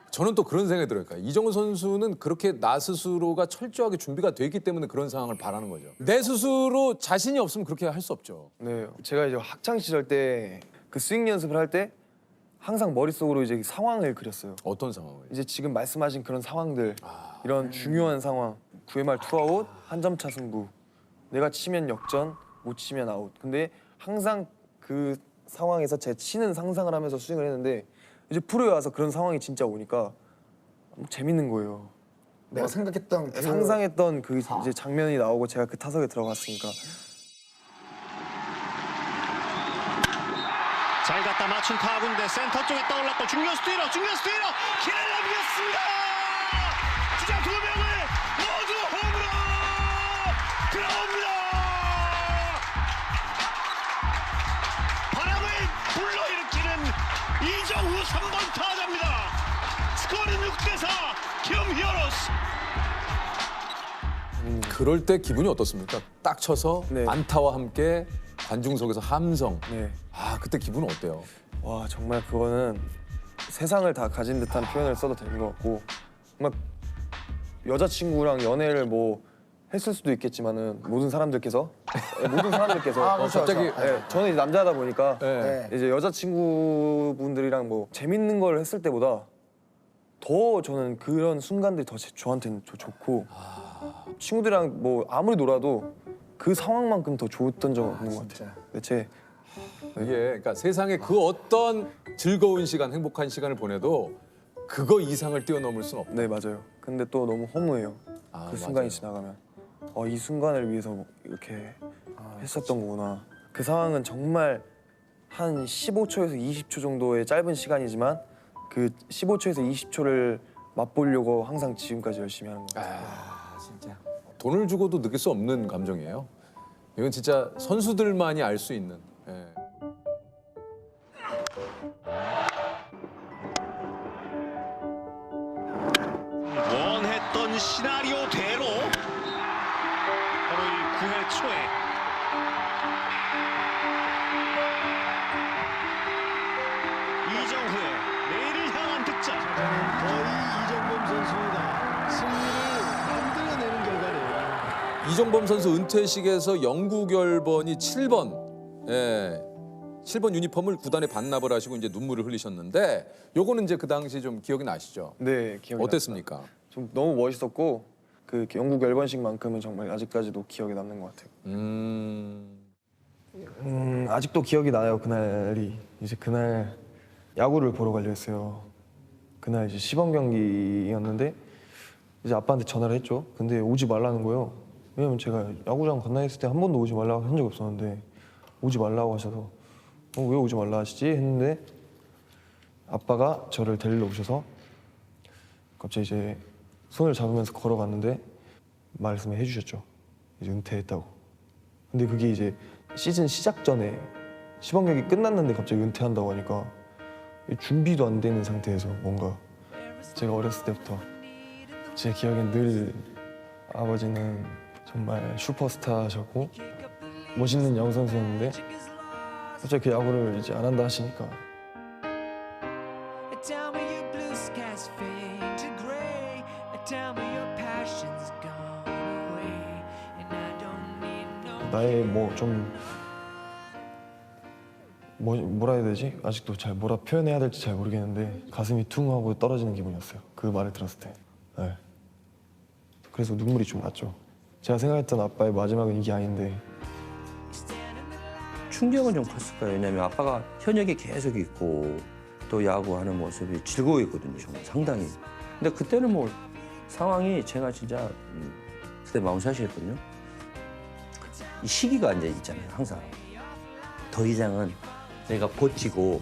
저는 또 그런 생각이 들어요. 그러니까 이정우 선수는 그렇게 나 스스로가 철저하게 준비가 돼 있기 때문에 그런 상황을 바라는 거죠. 내 스스로 자신이 없으면 그렇게 할 수 없죠. 네, 제가 이제 학창 시절 때 그 스윙 연습을 할 때 항상 머릿속으로 이제 상황을 그렸어요. 어떤 상황을? 이제 지금 말씀하신 그런 상황들, 이런 중요한 상황, 9회 말 투아웃, 한 점 차 승부. 내가 치면 역전, 못 치면 아웃. 근데 항상 그 상황에서 제 치는 상상을 하면서 스윙을 했는데 이제 프로에 와서 그런 상황이 진짜 오니까 너무 재밌는 거예요. 내가 생각했던 그 상상했던 그 이제 장면이 나오고 제가 그 타석에 들어갔으니까. 잘 갖다 맞춘 타구인데 센터 쪽에 떠올랐고 중견수 뛰러 길을 넘겼습니다. 주자 두 명을 모두 홈으로 들어옵니다. 바람을 불러일으키는 이정후 3번 타자입니다. 스코어는 6대4 키움 히어로스. 그럴 때 기분이 어떻습니까? 딱 쳐서 안타와 함께 관중석에서 함성. 그때 기분은 어때요? 와, 정말 그거는 세상을 다 가진 듯한 표현을 써도 되는 것 같고 막 여자친구랑 연애를 뭐 했을 수도 있겠지만은 모든 사람들께서 그렇죠, 갑자기 그렇죠. 저는 이제 남자다 보니까 이제 여자친구분들이랑 뭐 재밌는 걸 했을 때보다 더 저는 그런 순간들이 더 저한테는 좋고 친구들이랑 뭐 아무리 놀아도 그 상황만큼 더 좋았던 적은 없는 것 같아요. 이게 그러니까 세상에 그 어떤 즐거운 시간, 행복한 시간을 보내도 그거 이상을 뛰어넘을 수는 없다. 네, 맞아요. 근데 또 너무 허무해요. 그 순간이 맞아요. 지나가면 이 순간을 위해서 이렇게 했었던 거구나. 그 상황은 정말 한 15초에서 20초 정도의 짧은 시간이지만 그 15초에서 20초를 맛보려고 항상 지금까지 열심히 하는 것 같아요. 진짜. 돈을 주고도 느낄 수 없는 감정이에요. 이건 진짜 선수들만이 알 수 있는. 원했던 시나리오대로 바로 이 9회 초에 이정후의 내일을 향한 득점. 거의 이정범 선수가 승리를 만들어내는 결과네요. 이정범 선수 은퇴식에서 영구 결번이 7번. 7번 유니폼을 구단에 반납을 하시고 이제 눈물을 흘리셨는데 요거는 이제 그 당시 좀 기억이 나시죠? 네, 기억이 어땠습니까? 좀 너무 멋있었고 그 영국 열번식만큼은 정말 아직까지도 기억에 남는 것 같아요. 아직도 기억이 나요. 그날이 이제 그날 야구를 보러 가려 했어요. 그날 이제 시범 경기였는데 이제 아빠한테 전화를 했죠. 근데 오지 말라는 거예요. 왜냐면 제가 야구장 건너에 있을 때 한 번도 오지 말라고 한 적이 없었는데 오지 말라고 하셔서 왜 오지 말라 하시지 했는데 아빠가 저를 데리러 오셔서 갑자기 이제 손을 잡으면서 걸어갔는데 말씀을 해주셨죠. 이제 은퇴했다고. 근데 그게 이제 시즌 시작 전에 시범 경기 끝났는데 갑자기 은퇴한다고 하니까 준비도 안 되는 상태에서 뭔가 제가 어렸을 때부터 제 기억엔 늘 아버지는 정말 슈퍼스타셨고 멋있는 야구 선수였는데 갑자기 그 야구를 이제 안 한다 하시니까 Tell me your blue skies fade to gray. Tell me your passion's gone away. And I don't need no. 나의 뭐라 해야 되지? 아직도 잘 뭐라 표현해야 될지 잘 모르겠는데 가슴이 퉁 하고 떨어지는 기분이었어요. 그 말을 들었을 때. 네. 그래서 눈물이 좀 났죠. 제가 생각했던 아빠의 마지막은 이게 아닌데. 충격은 좀 컸을 거예요. 왜냐면 아빠가 현역에 계속 있고 또 야구하는 모습이 즐거워했거든요. 정말 상당히. 근데 그때는 뭐 상황이 제가 진짜 그때 마운샷이었거든요. 이 시기가 이제 있잖아요. 항상. 더 이상은 내가 버티고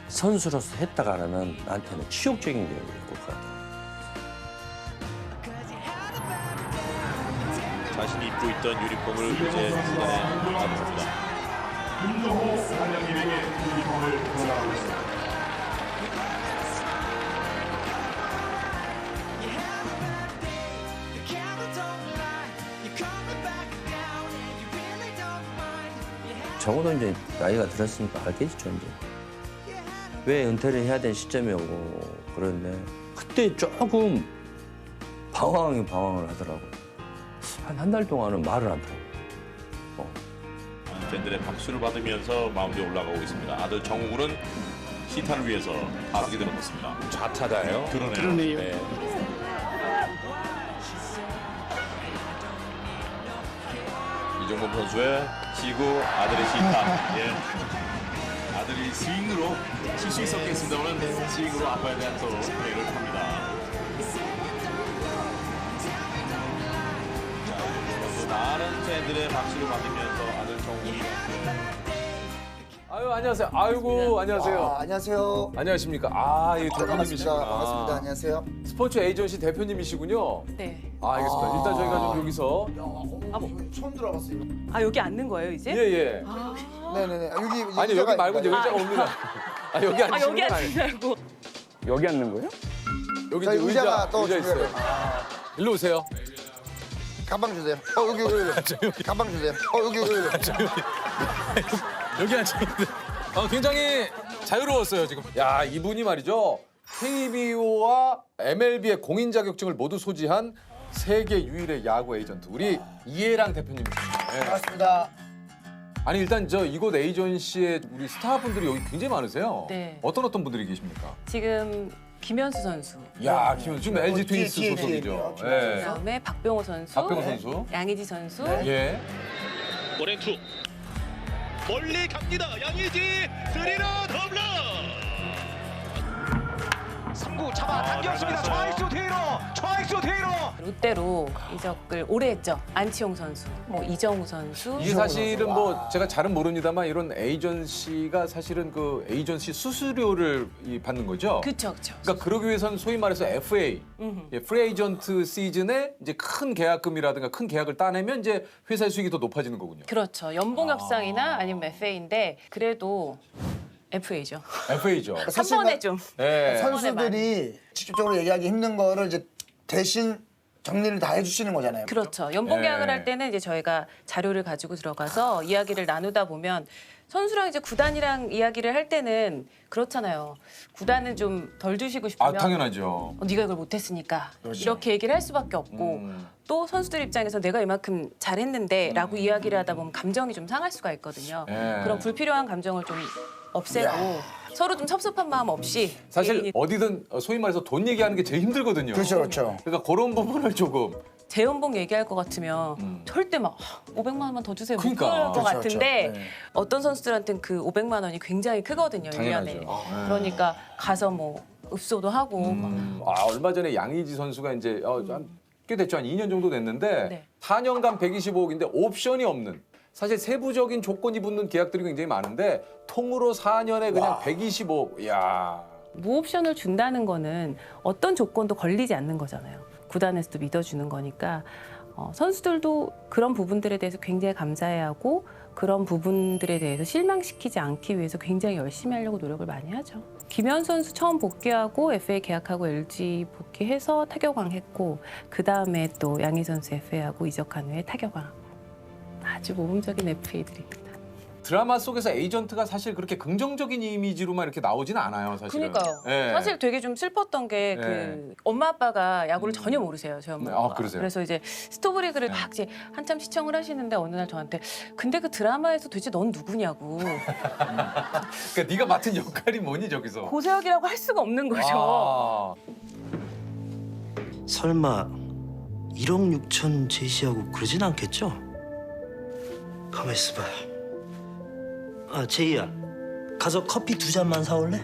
선수로서 했다가는 나한테는 치욕적인 기억이 될 것 같아요. 자신이 입고 있던 유니폼을 이제 후반에 받습니다. 김동호 사장님에게 유니폼을 전달하고 있습니다. 적어도 이제 나이가 들었으니까 알겠죠 이제. 왜 은퇴를 해야 되는 시점이 오고 그런데 그때 조금 방황을 하더라고요. 한 달 동안은 말을 안 하더라고요. 팬들의 박수를 받으면서 마운드에 올라가고 있습니다. 아들 정우는 시타를 위해서 타석에 들어섰습니다. 좌타자예요? 그러네요. 네. 이정범 선수의 지구 아들의 시타. 예. 아들이 스윙으로 칠 수 있었겠습니다만 스윙으로 아빠에 대한 또 플레이를 합니다. 또 많은 팬들의 박수를 받으면서 아들 정우 아유 안녕하세요. 아이고 안녕하세요. 안녕하세요. 안녕하십니까. 아, 이 대표님이시구나. 반갑습니다. 안녕하세요. 스포츠 에이전시 대표님이시군요. 네. 아, 알겠습니다. 일단 저희가 좀 여기서 처음 들어봤어요. 아 여기 앉는 거예요 이제? 예예. 네네네. 여기 아니 여기 말고 이제 의자가 옵니다. 아 여기 앉으시는 여기 건 아니에요. 앉으라고. 여기 앉는 거예요? 여기 저희 이제 의자가 또 의자 있어요. 일로 오세요. 가방 주세요. 여기. 가방 주세요. 여기. 여기 앉으는데 굉장히 자유로웠어요 지금. 야, 이분이 말이죠. KBO와 MLB의 공인 자격증을 모두 소지한 세계 유일의 야구 에이전트 우리 이해랑 대표님이십니다. 네. 반갑습니다. 아니 일단 저 이곳 에이전시에 우리 스타분들이 여기 굉장히 많으세요. 네. 어떤 분들이 계십니까? 지금 김현수 선수. 야, 김현수 지금 LG 트윈스 뒤에, 소속이죠. 뒤에. 예. 그다음에 박병호 선수. 박병호 선수. 양의지 선수. 예. 원앤투 멀리 갑니다. 양의지 스리런 홈런. 3구 잡아 당겼습니다. 좌익수 뒤로. 롯데로 이적을 오래 했죠. 안치홍 선수, 뭐 이정우 선수. 이게 사실은 뭐 제가 잘은 모릅니다만 이런 에이전시가 사실은 그 에이전시 수수료를 받는 거죠. 그렇죠. 그러니까 그러기 위해서는 소위 말해서 FA, 프리 에이전트 시즌에 이제 큰 계약금이라든가 큰 계약을 따내면 이제 회사의 수익이 더 높아지는 거군요. 그렇죠. 연봉 협상이나 아니면 FA인데 그래도 FA죠. FA죠. 한 번에 좀. 네. 선수들이 직접적으로 얘기하기 힘든 거를 이제 대신 정리를 다 해주시는 거잖아요. 그렇죠. 연봉 계약을 할 때는 이제 저희가 자료를 가지고 들어가서 이야기를 나누다 보면 선수랑 이제 구단이랑 이야기를 할 때는 그렇잖아요. 구단은 좀 덜 주시고 싶으면 당연하죠. 네가 이걸 못했으니까 그렇죠. 이렇게 얘기를 할 수밖에 없고 또 선수들 입장에서 내가 이만큼 잘했는데라고 이야기를 하다 보면 감정이 좀 상할 수가 있거든요. 그런 불필요한 감정을 좀 없애고 서로 좀 섭섭한 마음 없이 사실 개인이- 어디든 소위 말해서 돈 얘기하는 게 제일 힘들거든요. 그렇죠. 그러니까 그런 부분을 조금 제 연봉 얘기할 것 같으면 절대 막 500만 원만 더 주세요. 그러니까. 못 그럴 것 그렇죠, 같은데 그렇죠. 네. 어떤 선수들한테는 그 500만 원이 굉장히 크거든요. 당연하죠. 1년에. 아. 그러니까 가서 뭐 읍소도 하고 막. 얼마 전에 양의지 선수가 이제 꽤 됐죠. 한 2년 정도 됐는데 네. 4년간 125억인데 옵션이 없는 사실 세부적인 조건이 붙는 계약들이 굉장히 많은데 통으로 4년에 그냥 125억. 이야. 무옵션을 준다는 거는 어떤 조건도 걸리지 않는 거잖아요. 구단에서도 믿어주는 거니까 선수들도 그런 부분들에 대해서 굉장히 감사해하고 그런 부분들에 대해서 실망시키지 않기 위해서 굉장히 열심히 하려고 노력을 많이 하죠. 김현 선수 처음 복귀하고 FA 계약하고 LG 복귀해서 타격왕 했고 그 다음에 또 양희 선수 FA하고 이적한 후에 타격왕. 아주 모범적인 FA들입니다. 드라마 속에서 에이전트가 사실 그렇게 긍정적인 이미지로만 이렇게 나오지는 않아요, 사실은. 그러니까요. 예. 사실 되게 좀 슬펐던 게 그 엄마 아빠가 야구를 전혀 모르세요, 저희 엄마 아빠가. 그러세요? 그래서 이제 스토브리그를 막 이제 한참 시청을 하시는데 어느 날 저한테 근데 그 드라마에서 도대체 넌 누구냐고. 그러니까 네가 맡은 역할이 뭐니 저기서? 고세혁이라고 할 수가 없는 거죠. 아. 설마 1억 6천 제시하고 그러진 않겠죠? 가만 있어봐. 제이야, 가서 커피 2잔만 사올래?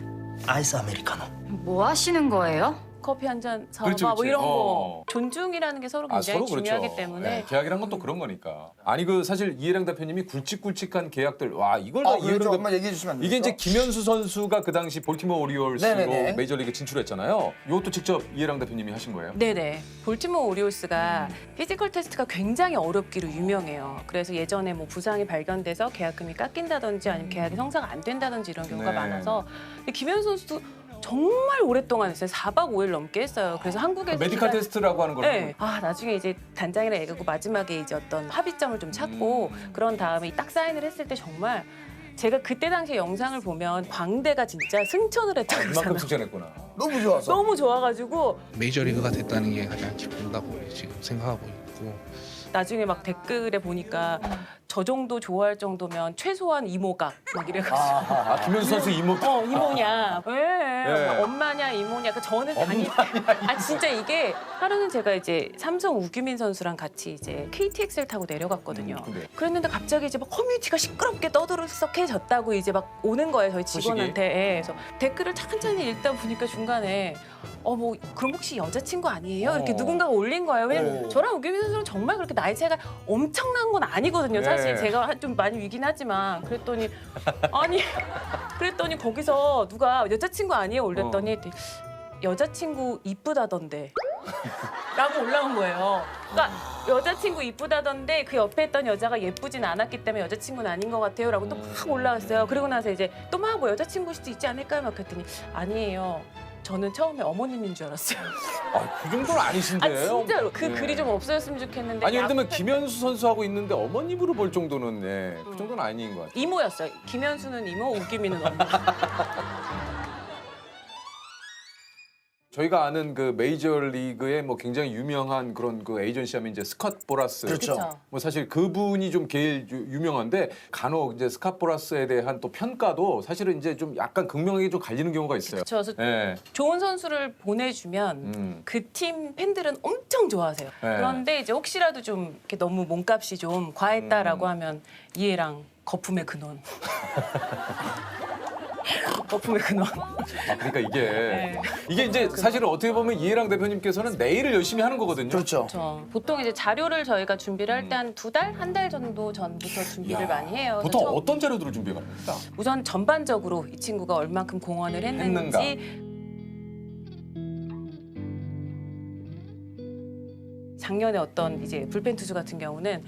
아이스 아메리카노. 뭐 하시는 거예요? 커피 한 잔 사와 그렇지, 뭐 그렇지. 이런 거. 존중이라는 게 서로 굉장히 중요하기 때문에 네, 계약이란 건 또 그런 거니까. 아니 그 사실 이해랑 대표님이 굵직굵직한 계약들 와 이걸 다 그렇죠. 한번 얘기해 주시면 안 이게 됩니까? 이제 김현수 선수가 그 당시 볼티모어 오리올스로 네네네. 메이저리그 진출했잖아요. 이것도 직접 이해랑 대표님이 하신 거예요? 네네. 볼티모어 오리올스가 피지컬 테스트가 굉장히 어렵기로 유명해요. 그래서 예전에 뭐 부상이 발견돼서 계약금이 깎인다든지 아니면 계약이 성사가 안 된다든지 이런 경우가 네. 많아서 근데 김현수 선수도 정말 오랫동안 했어요. 4박 5일 넘게 했어요. 그래서 한국에서 메디컬 테스트라고 하는 거를. 네. 나중에 이제 단장이랑 얘기하고 마지막에 이제 어떤 합의점을 좀 찾고 그런 다음에 딱 사인을 했을 때 정말 제가 그때 당시 영상을 보면 광대가 진짜 승천을 했다고 이만큼 그러잖아요. 승천했구나. 너무 좋아서. 너무 좋아가지고 메이저리그가 됐다는 게 가장 기쁘다고 지금 생각하고 있고 나중에 막 댓글에 보니까 저 정도 좋아할 정도면 최소한 이모각 막 이래가지고 김현수 선수 이모. 이모냐 왜 네. 엄마냐 이모냐 그 저는 단위 진짜 이게 하루는 제가 이제 삼성 우규민 선수랑 같이 이제 KTX를 타고 내려갔거든요. 그랬는데 갑자기 이제 막 커뮤니티가 시끄럽게 떠들썩해졌다고 이제 막 오는 거예요 저희 직원한테. 예, 그래서 댓글을 천천히 읽다 보니까 중간에 뭐 그럼 혹시 여자친구 아니에요? 이렇게 누군가가 올린 거예요. 왜냐면 저랑 우규민 선수는 정말 그렇게 나이 차이가 엄청난 건 아니거든요. 사실 네. 제가 좀 많이 위긴 하지만 그랬더니 그랬더니 거기서 누가 여자친구 아니에요? 올렸더니 여자친구 이쁘다던데 라고 올라온 거예요. 그러니까 여자친구 이쁘다던데 그 옆에 있던 여자가 예쁘진 않았기 때문에 여자친구는 아닌 것 같아요 라고 또 막 올라왔어요. 그리고 나서 이제 또 막 뭐 여자친구일 수도 있지 않을까요? 막 그랬더니 아니에요. 저는 처음에 어머님인 줄 알았어요. 그 정도는 아니신데. 진짜로 그 네. 글이 좀 없어졌으면 좋겠는데. 아니 예를 들면 김현수 선수하고 있는데 어머님으로 볼 정도는 그 정도는 아닌 것 같아요. 이모였어요. 김현수는 이모, 우기민은 엄마. 저희가 아는 그 메이저리그의 뭐 굉장히 유명한 그런 그 에이전시 하면 이제 스캇 보라스. 그렇죠. 뭐 사실 그분이 좀 제일 유명한데 간혹 이제 스캇 보라스에 대한 또 평가도 사실은 이제 좀 약간 극명하게 좀 갈리는 경우가 있어요. 그렇죠. 예. 좋은 선수를 보내주면 그 팀 팬들은 엄청 좋아하세요. 네. 그런데 이제 혹시라도 좀 이렇게 너무 몸값이 좀 과했다라고 하면 이해랑 거품의 근원. 거품의 근원. 그러니까 이게 네. 이게 이제 사실은 어떻게 보면 이해랑 대표님께서는 내일을 열심히 하는 거거든요. 그렇죠. 보통 이제 자료를 저희가 준비를 할 때 한 2달, 한 달 정도 전부터 준비를 많이 해요. 보통 그래서 어떤 자료들을 준비해 갑니까? 우선 전반적으로 이 친구가 얼만큼 공헌을 했는지 작년에 어떤 이제 불펜 투수 같은 경우는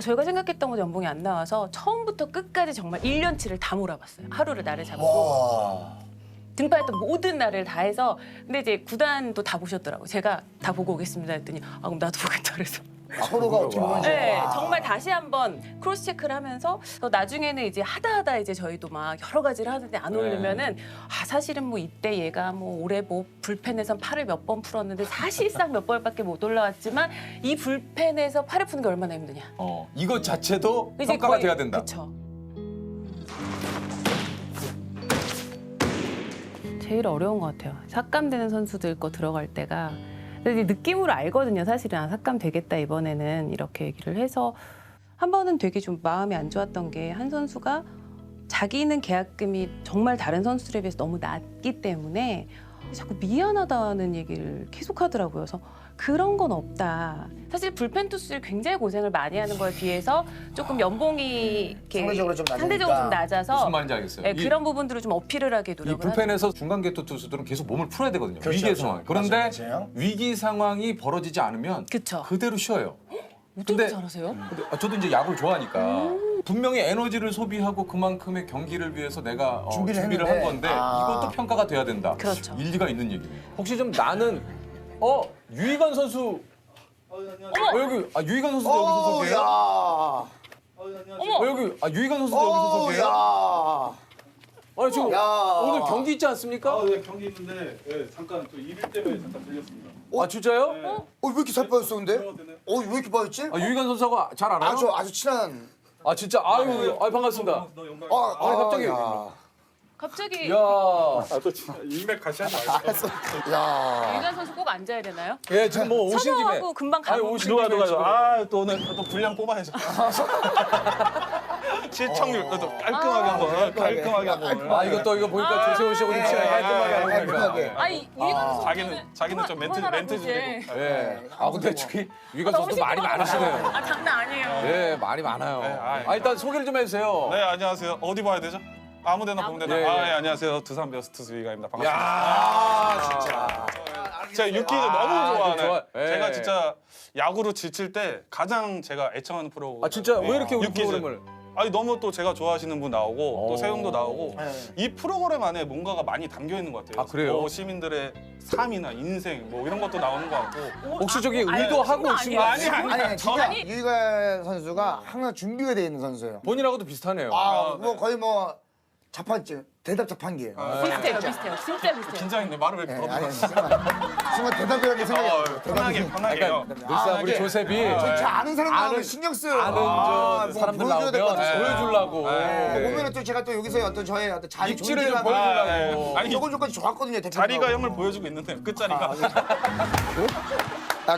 저희가 생각했던 것보다 연봉이 안 나와서 처음부터 끝까지 정말 1년치를 다 몰아봤어요. 하루를 날을 잡고 등판했던 모든 날을 다 해서 근데 이제 구단도 다 보셨더라고요. 제가 다 보고 오겠습니다 했더니 그럼 나도 보겠다 그래서 서로가 어떻게 보면 네, 정말 다시 한번 크로스 체크를 하면서 나중에는 이제 하다 이제 저희도 막 여러 가지를 하는데 안 오르면은 사실은 뭐 이때 얘가 뭐 올해 뭐 불펜에선 팔을 몇 번 풀었는데 사실상 몇 번밖에 못 올라왔지만 이 불펜에서 팔을 푸는 게 얼마나 힘드냐. 이것 자체도 이제 평가가 거의- 돼야 된다. 그쵸. 제일 어려운 것 같아요. 삭감되는 선수들 거 들어갈 때가 근데 이제 느낌으로 알거든요. 사실은 아, 삭감 되겠다 이번에는 이렇게 얘기를 해서 한 번은 되게 좀 마음이 안 좋았던 게 한 선수가 자기는 계약금이 정말 다른 선수들에 비해서 너무 낮기 때문에 자꾸 미안하다는 얘기를 계속 하더라고요. 그래서 그런 건 없다. 사실 불펜 투수들이 굉장히 고생을 많이 하는 거에 비해서 조금 연봉이 이렇게 상대적으로 좀 상대적으로 좀 낮아서 무슨 말인지 알겠어요. 네, 이- 그런 부분들을 좀 어필을 하게 이 노력을 불펜에서 중간 궤투 투수들은 계속 몸을 풀어야 되거든요. 그렇죠, 위기의 그렇죠. 상황. 그런데 맞아요. 위기 상황이 벌어지지 않으면 그대로 쉬어요. 어떻게 잘하세요? 근데 저도 이제 야구를 좋아하니까 분명히 에너지를 소비하고 그만큼의 경기를 위해서 내가 준비를 준비를 했는데. 한 건데 아. 이것도 평가가 돼야 된다. 그렇죠. 일리가 있는 얘기네요. 혹시 좀 나는 유희관 선수 여기 유희관 선수도 여기서 소개해요? 여기 유희관 선수도 여기서 소개해요? 아니 지금 오늘 경기 있지 않습니까? 네, 경기 있는데 잠깐 또 일일 때문에 잠깐 들렸습니다. 아 진짜요? 왜 이렇게 살 빠졌어 근데? 왜 이렇게 빠졌지? 유희관 선수하고 잘 알아요? 아주 친한. 아 진짜 아유 반갑습니다. 아니 갑자기 갑자기 야. 또 진짜 인맥 같이 하지 말고. 유관 선수 꼭 앉아야 되나요? 예 지금 뭐 오신 김에 선호하고 금방 가고 누가 또 오늘 또 분량 뽑아야죠. 시청률 또 깔끔하게 한번 깔끔하게 한번. 이거 보니까 조세호 씨하고 좀 친하게 깔끔하게 하는 거니까. 아니 유관 선수 자기는 좀 멘트 좀 되고. 예. 근데 저기 유희관 선수도 말이 많으시네요. 아 장난 아니에요. 예 말이 많아요. 일단 소개를 좀 해주세요. 네 안녕하세요. 어디 봐야 되죠? 아무데나 보면 되나? 예. 안녕하세요. 두산 베어스투스 유희관입니다. 야 반갑습니다. 제가 유키를 너무 좋아하네. 제가 진짜 야구로 지칠 때 가장 제가 애청하는 프로그램. 진짜 왜 이렇게 우리 유키즈. 프로그램을? 아니 너무 또 제가 좋아하시는 분 나오고 또 세웅도 나오고 이 프로그램 안에 뭔가가 많이 담겨 있는 것 같아요. 그래요? 시민들의 삶이나 인생 뭐 이런 것도 나오는 것 같고. 혹시 저기 의도하고 오신 거 아니에요? 아니 진짜 유희관 선수가 항상 준비가 돼 있는 선수예요. 본인하고도 비슷하네요. 뭐 거의 뭐 자판기 대답 자판기예요. 비슷해요. 진짜 비슷해요. 긴장했네. 말을 왜 이렇게 아니 걸어놓고. 순간 대답이라는 생각이 안 들어요. 편하게요. 늘상 우리 조셉이 저 아는 사람 나오면 신경 쓰요. 아는 사람들 나오면 보여주려고. 보면은 또 제가 또 여기서 어떤 저의 어떤 자리 입지를 좀 존재감을 보여주려고. 아니 조금까지 좋았거든요. 대표님. 자리가 형을 보여주고 있는데 끝자리가.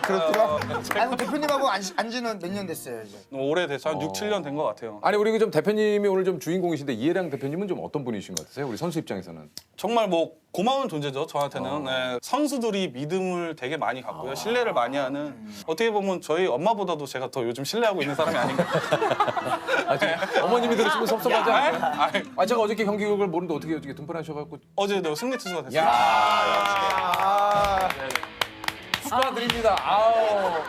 그렇구나. 아니 대표님하고 안지는 몇 년 됐어요 이제? 오래돼서 한 6, 7년 된 것 같아요. 아니 우리 좀 대표님이 오늘 좀 주인공이신데 이해량 대표님은 좀 어떤 분이신 것 같으세요? 우리 선수 입장에서는. 정말 뭐 고마운 존재죠 저한테는. 네, 선수들이 믿음을 되게 많이 갖고요. 신뢰를 많이 하는. 어떻게 보면 저희 엄마보다도 제가 더 요즘 신뢰하고 있는 사람이 아닌가. 어머님이 들으시면 섭섭하지 않아요? 제가 어저께 경기력을 모르는데 어떻게 어저께 등판하셔갖고. 어제 너 승리 투수가 됐어요. 축하드립니다.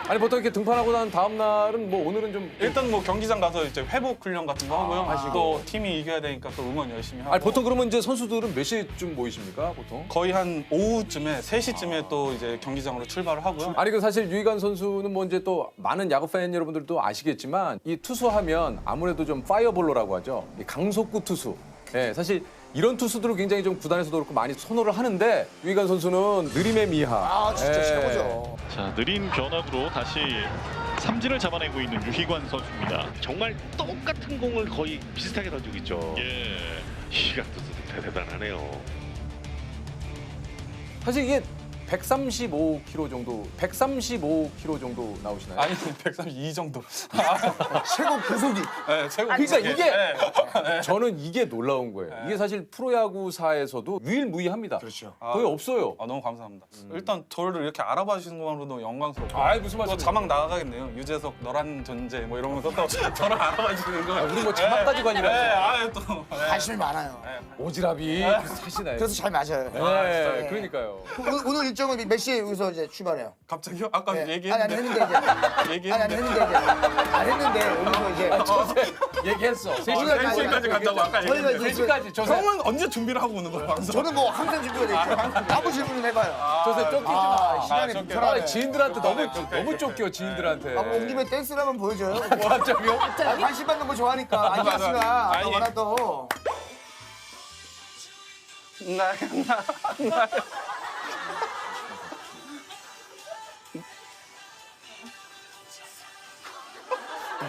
아니 보통 이렇게 등판하고 난 다음 날은 뭐 오늘은 좀 일단 뭐 경기장 가서 이제 회복 훈련 같은 거 하고요. 또 팀이 이겨야 되니까 또 응원 열심히 하고. 아니 보통 그러면 이제 선수들은 몇 시쯤 모이십니까 보통? 거의 한 오후쯤에 3시쯤에 또 이제 경기장으로 출발을 하고요. 아니 그 사실 유희관 선수는 뭐 이제 또 많은 야구 팬 여러분들도 아시겠지만 이 투수하면 아무래도 좀 파이어볼로라고 하죠. 이 강속구 투수. 예, 사실 이런 투수들을 굉장히 좀 구단에서도 그렇고 많이 선호를 하는데 유희관 선수는 느림의 미하. 진짜 최고죠. 자, 느린 변화구로 다시 삼진을 잡아내고 있는 유희관 선수입니다. 정말 똑같은 공을 거의 비슷하게 던지고 있죠. 희각 투수도 대단하네요. 사실 이게 135kg 정도 나오시나요? 아니 132 정도. 최고 구속이. 네, 최고. 그러니까 구속이. 이게 네. 저는 이게 놀라운 거예요. 이게 사실 프로야구사에서도 유일무이합니다. 그렇죠. 거의 없어요. 너무 감사합니다. 일단 저를 이렇게 알아봐 주시는 것만으로도 영광스럽고. 무슨 말씀? 또 자막 나가겠네요. 유재석 너란 존재 뭐 이러면서 또 저를 알아봐 주시는 거. 우리 뭐 자막 가지고 아니라서. 또 관심이 많아요. 오지랖이 사시나요? 그래서 잘 맞아요. 네, 그러니까요. 오늘 일정은 몇 시에 여기서 이제 출발해요? 갑자기요? 아까 얘기했는데. 아니 했는데 이제. 안 했는데 여기서 이제. 얘기했어. 3시까지 간다고 아까 저희가 얘기했는데. 이제 3시까지 형은 언제 준비를 하고 오는 거예요, 방송? 저는 뭐 항상 준비가 돼 있죠. 아무 질문을 해봐요. 조세 쫓기지 마. 시간이 아, 지인들한테 너무 쫓겨 지인들한테. 온 김에 댄스를 한번 보여줘요. 갑자기요? 관심 받는 거 좋아하니까. 안녕하세요. 아까도.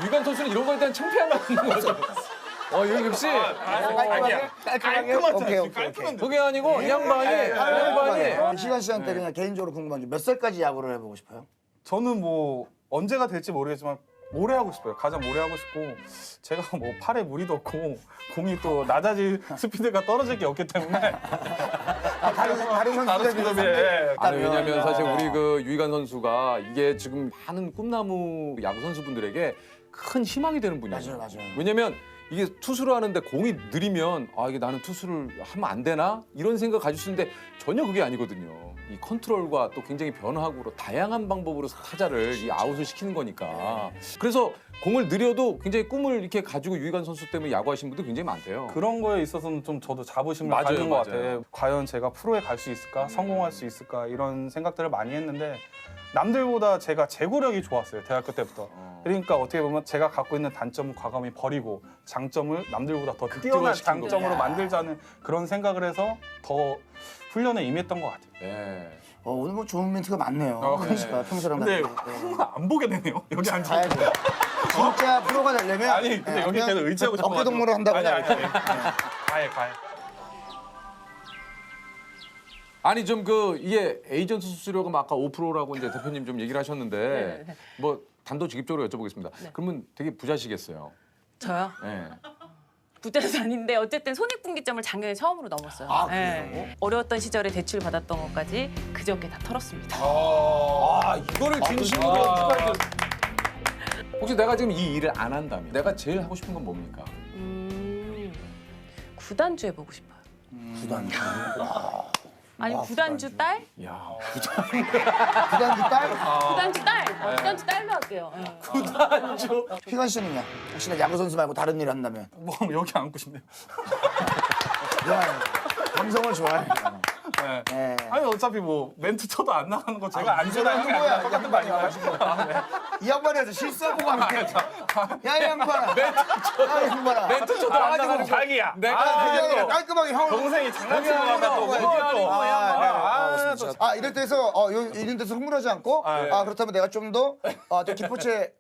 유희관 선수는 이런 거에 대한 창피함이 있는 거죠. 유익 씨. 깔끔하게? 오케이. 그게 아니고 이 양반이 시간 씨한테 그냥 개인적으로 궁금한 게 몇 살까지 야구를 해보고 싶어요? 저는 뭐 언제가 될지 모르겠지만 오래 하고 싶어요. 가장 오래 하고 싶고 제가 뭐 팔에 무리도 없고 공이 또 낮아질 스피드가 떨어질 게 없기 때문에 다른 선수들에 비해 아니 왜냐면 사실 우리 그 유희관 선수가 이게 지금 많은 꿈나무 야구 선수분들에게 큰 희망이 되는 분이에요. 맞아요. 왜냐면 이게 투수를 하는데 공이 느리면 아 이게 나는 투수를 하면 안 되나 이런 생각 가질 수 있는데 전혀 그게 아니거든요. 이 컨트롤과 또 굉장히 변화하고 다양한 방법으로 타자를 이 아웃을 시키는 거니까. 그래서 공을 느려도 굉장히 꿈을 이렇게 가지고 유희관 선수 때문에 야구하신 분들 굉장히 많대요. 그런 거에 있어서는 좀 저도 자부심을 맞아요, 가지는 것 맞아요. 같아요. 과연 제가 프로에 갈 수 있을까? 성공할 수 있을까? 이런 생각들을 많이 했는데 남들보다 제가 제구력이 좋았어요. 대학교 때부터. 그러니까 어떻게 보면 제가 갖고 있는 단점을 과감히 버리고 장점을 남들보다 더 뛰어난 장점으로 만들자는 그런 생각을 해서 더 훈련에 임했던 것 같아요. 네. 오늘 뭐 좋은 멘트가 많네요. 그러니까 평소랑 근데 다르게. 안 보게 되네요. 여기 앉아. 가야 돼요. 진짜 프로가 되려면 아니 근데 여기 계속 의지하고 싶어. 어깨 동무를 한다고 아니. 해야지. 가해. 아니 좀 그 이게 에이전트 수수료가 아까 5%라고 이제 대표님 좀 얘기를 하셨는데 네. 뭐 단도직입적으로 여쭤보겠습니다. 그러면 되게 부자시겠어요. 저요? 네. 부자는 아닌데 어쨌든 손익분기점을 작년에 처음으로 넘었어요. 아, 네. 그래요? 어려웠던 시절에 대출 받았던 것까지 그저께 다 털었습니다. 이거를 진심으로 축하해. 혹시 내가 지금 이 일을 안 한다면 내가 제일 하고 싶은 건 뭡니까? 구단주 해보고 싶어요. 구단주. 아니면 구단주 딸? 야, 구단주 딸? 구단주 딸! 구단주 딸로 할게요. 네. 구단주. 휘관 씨는요? 혹시나 야구 선수 말고 다른 일 한다면? 뭐 여기 앉고 싶네요. 좋아해. 감성을 좋아해. 네. 아니 어차피 뭐 멘트 쳐도 안 나가는 거 제가 안 좋아하는 게 아니라 똑같은 거 아닌가요? 이 양반에서 실수하고 가면 야, 이 양반아. 야, 이 양반아. 멘트 쳐도 안 나가는 거. 자기야. 내가 깔끔하게 형을. 동생이 장난치는 거 같다. 또. 이럴 때서 이런 데서 흥분하지 않고 그렇다면 내가 좀 더 기포체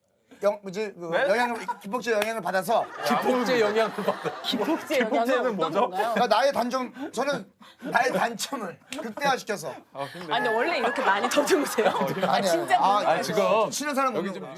기폭제 영향을 받아서 기폭제 영향을 받아. 기폭제 영향은 뭐죠? 그러니까 저는 나의 단점을 극대화시켜서. 아니 원래 이렇게 많이 더듬으세요. 아니야. 진짜 지금 친한 사람 여기 없는 좀 거야.